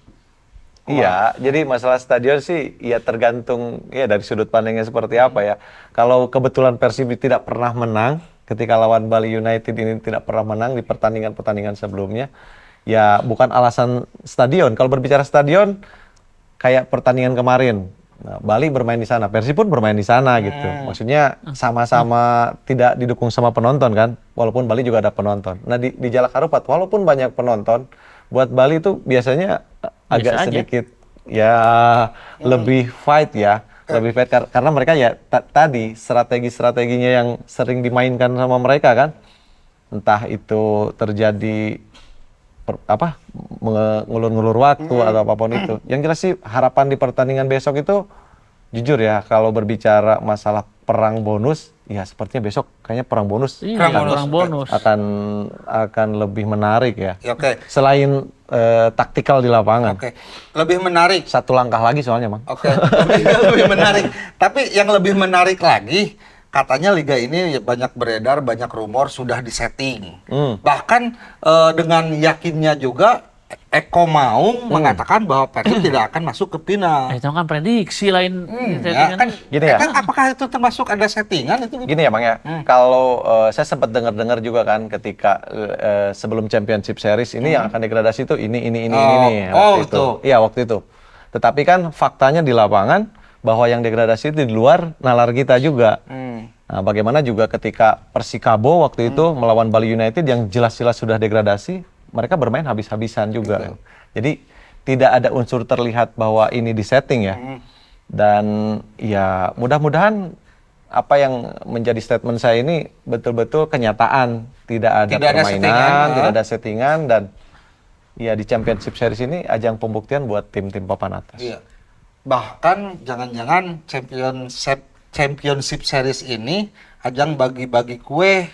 Iya, jadi masalah stadion sih ya tergantung ya dari sudut pandangnya seperti apa ya. Kalau kebetulan Persib tidak pernah menang ketika lawan Bali United ini tidak pernah menang di pertandingan-pertandingan sebelumnya, ya bukan alasan stadion. Kalau berbicara stadion kayak pertandingan kemarin, nah, Bali bermain di sana, Persib pun bermain di sana gitu. Maksudnya sama-sama tidak didukung sama penonton kan, walaupun Bali juga ada penonton. Nah di Jalak Harupat walaupun banyak penonton, buat Bali itu biasanya agak Biasa aja. sedikit ya lebih fight ya, lebih fight karena mereka ya tadi strategi-strateginya yang sering dimainkan sama mereka kan, entah itu terjadi ngulur-ngulur waktu atau apapun itu. Yang jelas sih harapan di pertandingan besok itu jujur ya kalau berbicara masalah perang bonus ya sepertinya besok kayaknya perang bonus Iya, perang bonus. akan lebih menarik ya. Ya, oke. Selain taktikal di lapangan. Oke. Lebih menarik. Satu langkah lagi soalnya, Mang. Oke. Lebih menarik. Tapi yang lebih menarik lagi katanya liga ini banyak beredar, banyak rumor sudah disetting. Bahkan dengan yakinnya juga Eko Maung mengatakan bahwa Persib tidak akan masuk ke final. Itu kan prediksi lain. Ya, kan, Gini ya. kan apakah itu termasuk ada settingan itu? Gini ya Bang ya, kalau saya sempat dengar-dengar juga kan ketika sebelum Championship Series ini yang akan degradasi itu ini waktu itu. Iya waktu itu. Tetapi kan faktanya di lapangan bahwa yang degradasi itu di luar nalar kita juga. Nah, bagaimana juga ketika Persikabo waktu itu melawan Bali United yang jelas-jelas sudah degradasi, mereka bermain habis-habisan juga. Jadi tidak ada unsur terlihat bahwa ini disetting ya. Dan ya mudah-mudahan apa yang menjadi statement saya ini betul-betul kenyataan, tidak ada permainan, tidak ada settingan dan ya di Championship Series ini ajang pembuktian buat tim-tim papan atas. Iya. Bahkan jangan-jangan Championship Series ini ajang bagi-bagi kue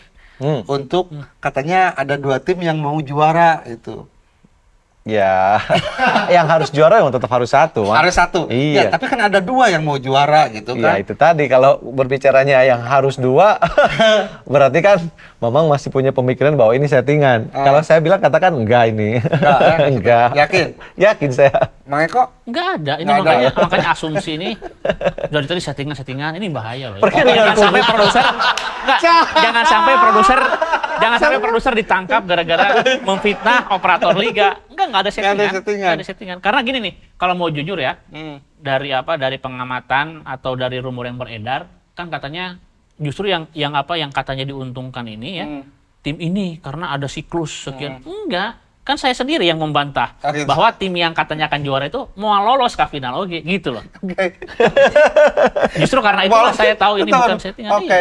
untuk katanya ada 2 tim yang mau juara itu. Ya, yang harus juara yang tetap harus satu. Mak. Harus 1. Iya. Ya, tapi kan ada 2 yang mau juara gitu kan. Ya itu tadi kalau berbicaranya yang harus 2, berarti kan Mamang masih punya pemikiran bahwa ini settingan. Kalau saya bilang katakan enggak ini. Enggak. Yakin? Yakin saya. Mang Eko? Enggak ada. Ini Nggak ada. makanya asumsi ini dari tadi settingan ini bahaya loh. Pergi Jangan dengan sampai produser jangan sampai produser ditangkap gara-gara memfitnah operator liga. Enggak ada settingan. Nggak ada settingan. Karena gini nih, kalau mau jujur ya, dari pengamatan atau dari rumor yang beredar, kan katanya justru yang katanya diuntungkan ini ya, tim ini karena ada siklus sekian. Enggak. Kan saya sendiri yang membantah bahwa tim yang katanya akan juara itu mau lolos ke final oke gitu loh. Justru karena itulah saya tahu ini bukan settingan. Oke.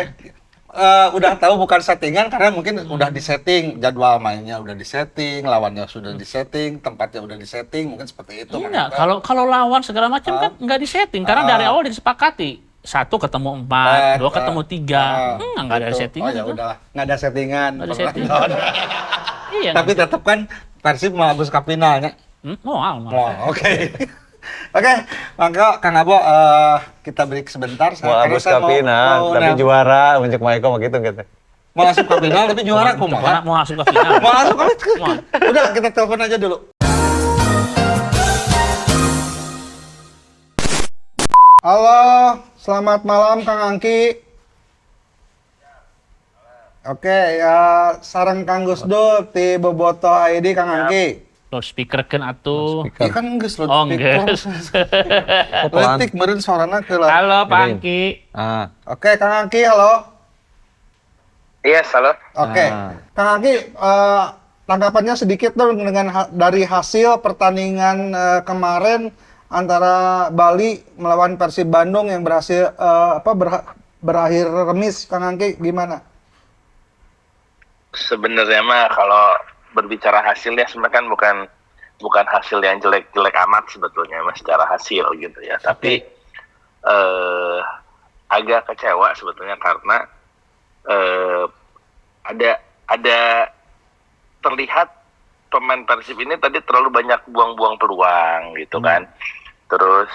Udah tahu bukan settingan karena mungkin udah disetting, jadwal mainnya udah disetting, lawannya sudah disetting, tempatnya udah disetting, mungkin seperti itu. Enggak, kalau lawan segala macam kan nggak disetting karena dari awal disepakati 1 ketemu 4, 2 ketemu 3, nggak ada settingan. Oh ya udahlah, nggak ada settingan. Nggak ada settingan. Iya. Tapi tetap kan Persib mau habis ke finalnya. Mau. Oke. Oke, maka Kang Abo kita break sebentar. Mau habis ke final, tapi juara untuk Maiko begitu gitu. Mau masuk ke final tapi juara kumaha? Mau masuk ke final. Mau masuk ke final. Udah kita telepon aja dulu. Halo, selamat malam Kang Angki. Oke, sareng Kang Gus Dur ti Boboto ID Kang Angki. Loudspeaker kan atuh. Iya kan geus Oh, geus. Letik meureun suarana keula. Halo Pak Angki. Oke, Kang Angki, halo. Yes, halo. Oke. Kang Angki, tanggapannya sedikit dong dengan dari hasil pertandingan kemarin antara Bali melawan Persib Bandung yang berhasil berakhir remis. Kang Angki gimana? Sebenarnya mah kalau berbicara hasilnya sebenarnya kan bukan hasil yang jelek-jelek amat sebetulnya mas secara hasil gitu ya. Tapi agak kecewa sebetulnya karena ada terlihat pemain Persib ini tadi terlalu banyak buang-buang peluang gitu kan. Terus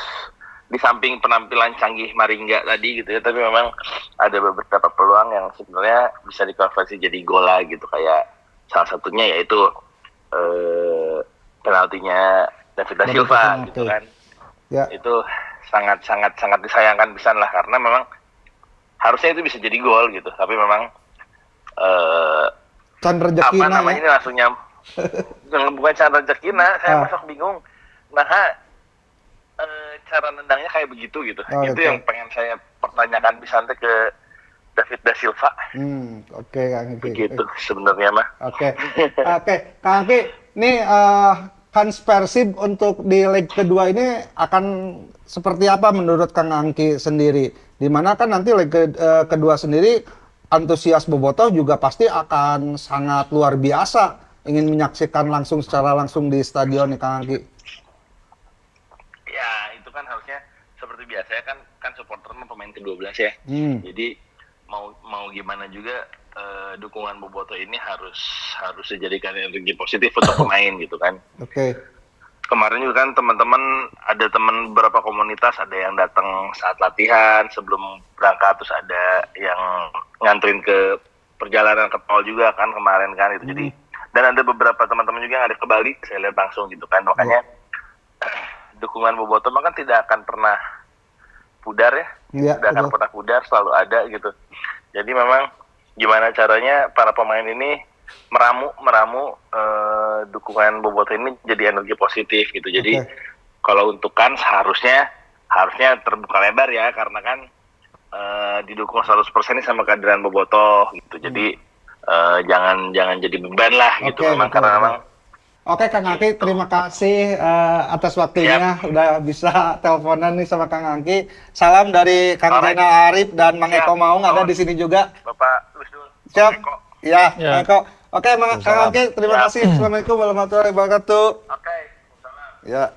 di samping penampilan canggih Maringga tadi gitu ya, tapi memang ada beberapa peluang yang sebenarnya bisa dikonversi jadi gol lah gitu, kayak salah satunya yaitu penaltinya David da Silva gitu kan. Ya. Itu sangat disayangkan pisan lah, karena memang harusnya itu bisa jadi gol gitu, tapi memang Can rezekina apa namanya ini langsung bukan cara rezekina, saya masuk bingung. Nah, cara nendangnya kayak begitu gitu. Oh, itu gitu. yang pengen saya pertanyakan pisan teh ke David da Silva. Oke, Kang Angki. Begitu sebenarnya mah. Oke, Kang Angki, ini kans Persib untuk di leg kedua ini akan seperti apa menurut Kang Angki sendiri? Dimana kan nanti leg kedua sendiri antusias bobotoh juga pasti akan sangat luar biasa ingin menyaksikan secara langsung di stadion nih Kang Angki. Ya, itu kan harusnya seperti biasa ya, kan supporter mah pemain ke-12 ya. Jadi mau gimana juga dukungan bobotoh ini harus dijadikan energi positif untuk pemain gitu kan. Oke. Kemarin juga kan teman-teman ada beberapa komunitas ada yang datang saat latihan sebelum berangkat, terus ada yang nganterin ke perjalanan ke tol juga kan kemarin kan itu. Jadi dan ada beberapa teman-teman juga yang ada ke Bali, saya lihat langsung gitu kan. Makanya dukungan bobotoh mah kan tidak akan pernah pudar ya. Iya, Tidak akan pernah pudar, selalu ada gitu. Jadi memang gimana caranya para pemain ini meramu dukungan bobotoh ini jadi energi positif gitu. Jadi kalau untuk kan harusnya terbuka lebar ya, karena kan didukung 100% ini sama kehadiran bobotoh gitu. Jadi jangan jadi beban lah gitu. Memang. Oke, Kang Angki, terima kasih atas waktunya. Udah bisa teleponan nih sama Kang Angki. Salam dari Kang Zainal Arif dan Mang Eko Maung ada di sini juga. Bapak Lusdul. Siap. Ya. Mang Eko. Oke, Kang Angki, terima kasih. Assalamualaikum warahmatullahi wabarakatuh. Oke. Ya.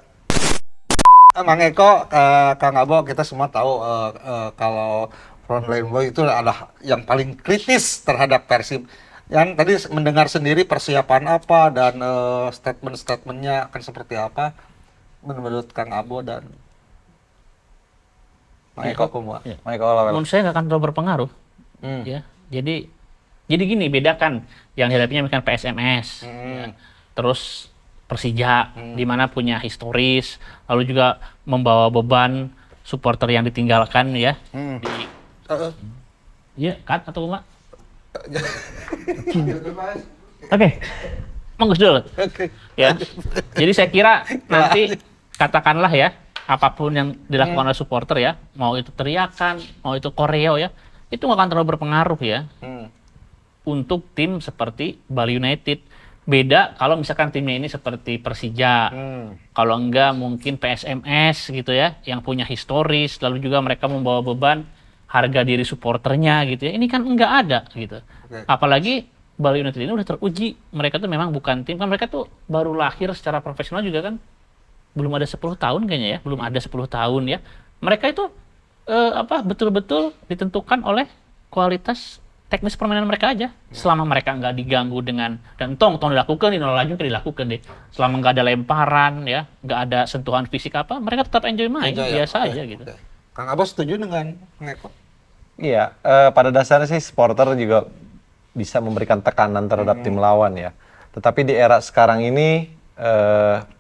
Mang Eko, Kang Abo, kita semua tahu kalau Frontline Boy itu adalah yang paling kritis terhadap Persib. Yang tadi mendengar sendiri persiapan apa dan statement-statementnya akan seperti apa menurut Kang Abo dan Mang Eko kumua. Mang Eko Lawel. Menurut saya nggak akan terlalu berpengaruh. Ya, jadi gini, bedakan yang dihadapinya misalkan PSMS, ya. Terus Persija, di mana punya historis, lalu juga membawa beban supporter yang ditinggalkan ya. Iya, kan atau enggak? Oke. Monggo dulu. Ya. Jadi saya kira nanti katakanlah ya, apapun yang dilakukan oleh supporter ya, mau itu teriakan, mau itu koreo ya, itu nggak akan terlalu berpengaruh ya. Untuk tim seperti Bali United. Beda kalau misalkan timnya ini seperti Persija. Kalau enggak mungkin PSMS gitu ya, yang punya historis, lalu juga mereka membawa beban harga diri supporternya gitu ya. Ini kan enggak ada gitu. Apalagi Bali United ini udah teruji. Mereka tuh memang bukan tim, kan mereka tuh baru lahir secara profesional juga kan. Belum ada 10 tahun kayaknya ya, belum ada 10 tahun ya. Mereka itu betul-betul ditentukan oleh kualitas teknis permainan mereka aja. Selama mereka nggak diganggu dengan dan tong dilakukan, dilakukan deh. Selama nggak ada lemparan ya, nggak ada sentuhan fisik apa, mereka tetap enjoy main, biasa aja gitu. Kang Abo setuju dengan Mang Eko? Iya, pada dasarnya sih supporter juga bisa memberikan tekanan terhadap tim lawan ya. Tetapi di era sekarang ini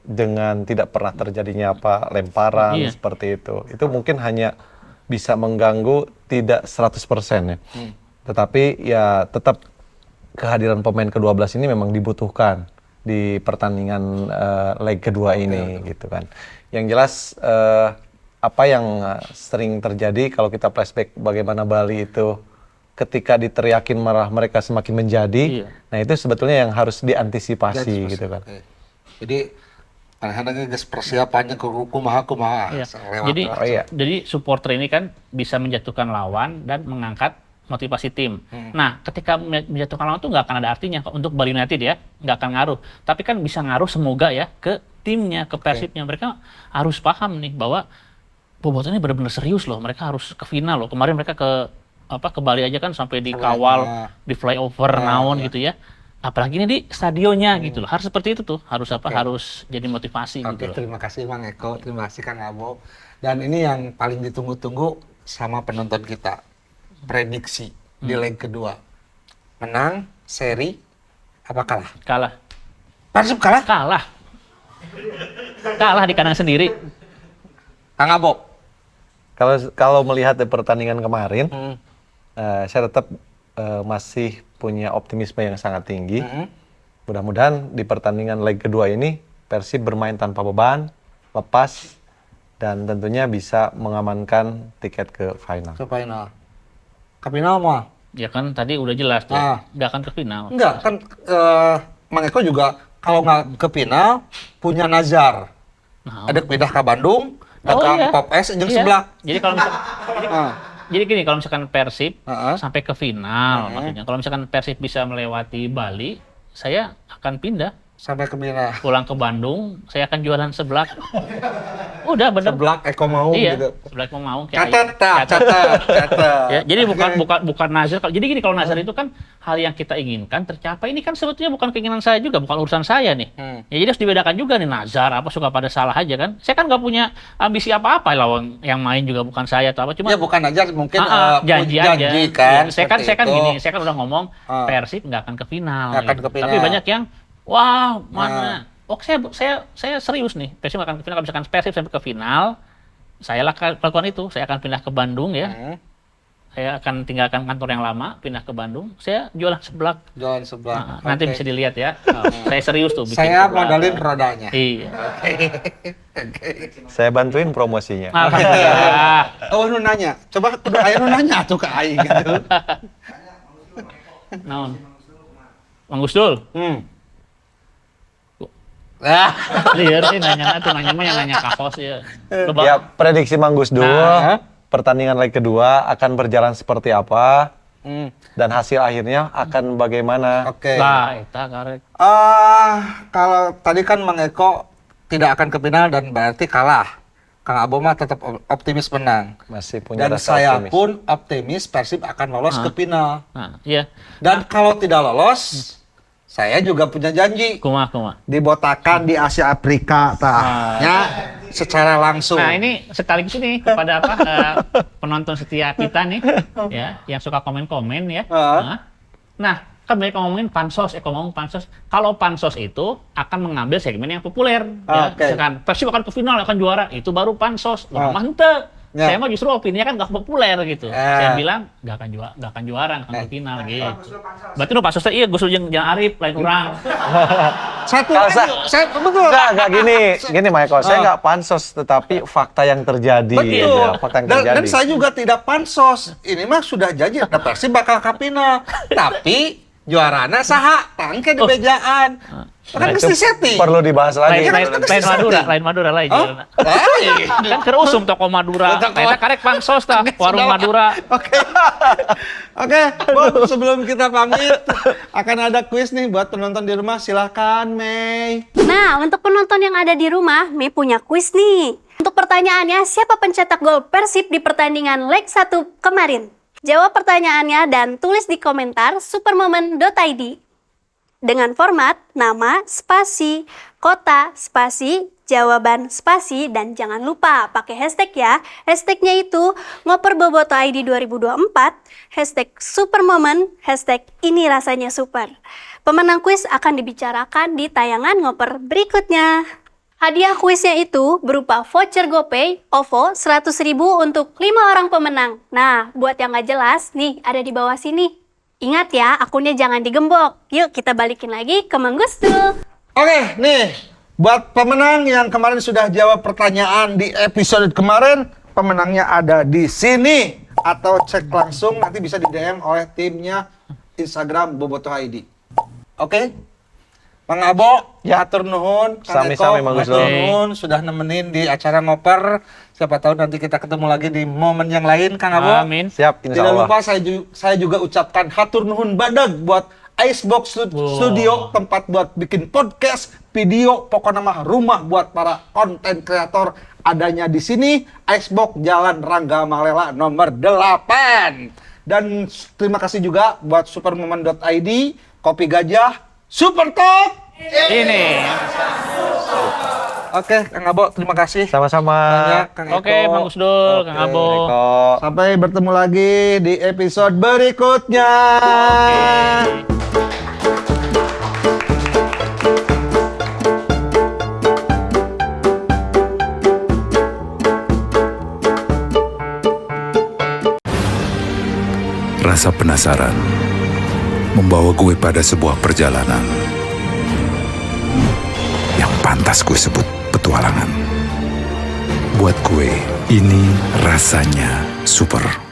dengan tidak pernah terjadinya lemparan seperti itu mungkin hanya bisa mengganggu tidak 100% ya. Tetapi ya tetap kehadiran pemain ke-12 ini memang dibutuhkan di pertandingan leg kedua ini gitu kan. Yang jelas apa yang sering terjadi kalau kita flashback bagaimana Bali itu ketika diteriakin marah mereka semakin menjadi. Iya. Nah itu sebetulnya yang harus diantisipasi Jadi, gitu kan. oke. Jadi kadang-kadang guys persiapannya kumaha Iya. lewat Jadi, lah. Oh, iya. jadi supporter ini kan bisa menjatuhkan lawan dan mengangkat motivasi tim. Nah, ketika menjatuhkan lawan tuh nggak akan ada artinya untuk Bali United ya, nggak akan ngaruh. Tapi kan bisa ngaruh semoga ya ke timnya, ke Persibnya. Mereka harus paham nih bahwa Bobotoh ini benar-benar serius loh. Mereka harus ke final loh. Kemarin mereka ke Bali aja kan sampai dikawal di flyover naon gitu ya. Apalagi ini di stadionnya gitu loh. Harus seperti itu tuh. Harus harus jadi motivasi gitu Oke, loh. terima kasih Bang Eko, terima kasih Kang Abo. Dan ini yang paling ditunggu-tunggu sama penonton kita. Prediksi di leg kedua. Menang, seri, apa kalah? Kalah. Persib kalah? Kalah. Kalah di kandang sendiri. Kang Abo. Kalau melihat di pertandingan kemarin, Hmm. saya tetap masih punya optimisme yang sangat tinggi. Hmm. Mudah-mudahan di pertandingan leg kedua ini Persib bermain tanpa beban, lepas, dan tentunya bisa mengamankan tiket ke final. Ke final. Ke final mah? Ya kan tadi udah jelas tuh. Nggak akan ke final. Enggak, kan Mang Eko juga kalau nggak ke final punya Nazar. Nah, Ada pindah ke Bandung, Oh, datang iya. Pop S jeung iya. sebelah. Jadi kalau misalkan Ah. Jadi gini, kalau misalkan Persib Heeh. sampai ke final, maksudnya kalau misalkan Persib bisa melewati Bali, saya akan pindah Sampai ke final. pulang ke Bandung, saya akan jualan seblak. Udah bener. Sebelah Eko mau Iya, gitu. seblak mau Catat, catat. Ya, jadi bukan nazar. Jadi gini, kalau nazar itu kan hal yang kita inginkan tercapai. Ini kan sebetulnya bukan keinginan saya juga, bukan urusan saya nih. Ya, jadi harus dibedakan juga nih, nazar apa suka pada salah aja kan. Saya kan nggak punya ambisi apa-apa, lawan yang main juga bukan saya atau apa. Cuma Ya bukan aja mungkin janji aja. kan. Iya, saya kan seperti itu. gini, saya kan udah ngomong Ah. Persib nggak akan ke final. Nggak akan gitu. ke final. Tapi banyak yang wah mana? Oh saya serius nih. Persib akan ke final. Kalau misalkan Persib sampai ke final, saya lakukan itu. Saya akan pindah ke Bandung ya. Saya akan tinggalkan kantor yang lama, pindah ke Bandung. Saya jualan seblak. Jualan sebelah. Nanti Oke. bisa dilihat ya. Saya serius tuh. bikin Saya seblak. modalin rodanya. Iya. Saya bantuin promosinya. Alhamdulillah. Oh, nu nanya. Coba kudu aya nu nanya tuh ke aing gitu. Naon? Mang Gusdul. Ah, Liar sih nanya tuh nanya mah yang nanya ka host ya. Coba. Ya, prediksi Mang Gus Dul, Nah. pertandingan leg kedua akan berjalan seperti apa, hmm. dan hasil akhirnya akan bagaimana. Oke. Lah, eta karek. Kalau tadi kan Mang Eko tidak akan ke final dan berarti kalah. Kang Abo mah tetap optimis menang. Masih punya Dan rasa saya optimis. pun optimis Persib akan lolos ke final. Nah, iya. Dan kalau tidak lolos, saya juga punya janji Kumaha. dibotakan di Asia Afrika ya secara langsung. Nah, ini sekaligus ini kepada penonton setia kita nih ya, yang suka komen-komen ya. Nah, kan banyak ngomongin pansos, ngomong pansos. Kalau pansos itu akan mengambil segmen yang populer ya. Oke. Misalkan Persib akan ke final, akan juara, itu baru pansos. Wah, mantep. Ya. Saya mah justru opininya kan nggak populer gitu. Saya bilang nggak akan juara, nggak akan ke final gitu. Berarti lu pansos iya Gus jeung Arif lain orang. Satu Kalau saya betul. Enggak gini Michael, saya nggak pansos, tetapi fakta yang terjadi. Betul. Ya, fakta yang terjadi. Dan saya juga tidak pansos. Ini mah sudah janji ada Persib bakal ke final. Tapi juarana saha tangke di bejaan. Kan mesti setting. Perlu dibahas lagi. Lain Madura lain. Kan keur usum toko Madura. Eta karek pansos tah, warung Madura. Oke, Bob, sebelum kita pamit akan ada kuis nih buat penonton di rumah. Silakan, Mei. Nah, untuk penonton yang ada di rumah, Mei punya kuis nih. Untuk pertanyaannya, siapa pencetak gol Persib di pertandingan leg 1 kemarin? Jawab pertanyaannya dan tulis di komentar supermoment.id dengan format nama, spasi, kota, spasi, jawaban, spasi, dan jangan lupa pakai hashtag ya. Hashtagnya itu ngoperbobotoid 2024, hashtag supermoment, hashtag ini rasanya super. Pemenang kuis akan dibicarakan di tayangan ngoper berikutnya. Hadiah kuisnya itu berupa voucher GoPay OVO 100.000 untuk 5 orang pemenang. Nah, buat yang nggak jelas, nih ada di bawah sini. Ingat ya, akunnya jangan digembok. Yuk kita balikin lagi ke Mang Gusdul. Oke, nih. Buat pemenang yang kemarin sudah jawab pertanyaan di episode kemarin, pemenangnya ada di sini. atau cek langsung nanti bisa di DM oleh timnya Instagram Bobotoh ID. Oke? Mang Abo, ya atur nuhun. Kang Sami-sami, Eko, Mang atur Gusdol. nuhun sudah nemenin di acara ngoper. Siapa tahu nanti kita ketemu lagi di momen yang lain, Kang Abo. Amin. Siap, insya Tidak Allah. lupa saya juga ucapkan hatur nuhun badag buat Icebox Studio, tempat buat bikin podcast, video, pokoknya mah rumah buat para konten kreator. Adanya di sini Icebox Jalan Rangga Malela nomor 8. Dan terima kasih juga buat supermomen.id, Kopi Gajah, Super Top. Ini. Oke, Kang Abo, terima kasih. Sama-sama. Banyak, Kang Oke, Eko. Mang Gusdul, Kang Oke. Abo. Eko. Sampai bertemu lagi di episode berikutnya. Rasa penasaran membawa gue pada sebuah perjalanan yang pantas gue sebut petualangan. Buat gue, ini rasanya super.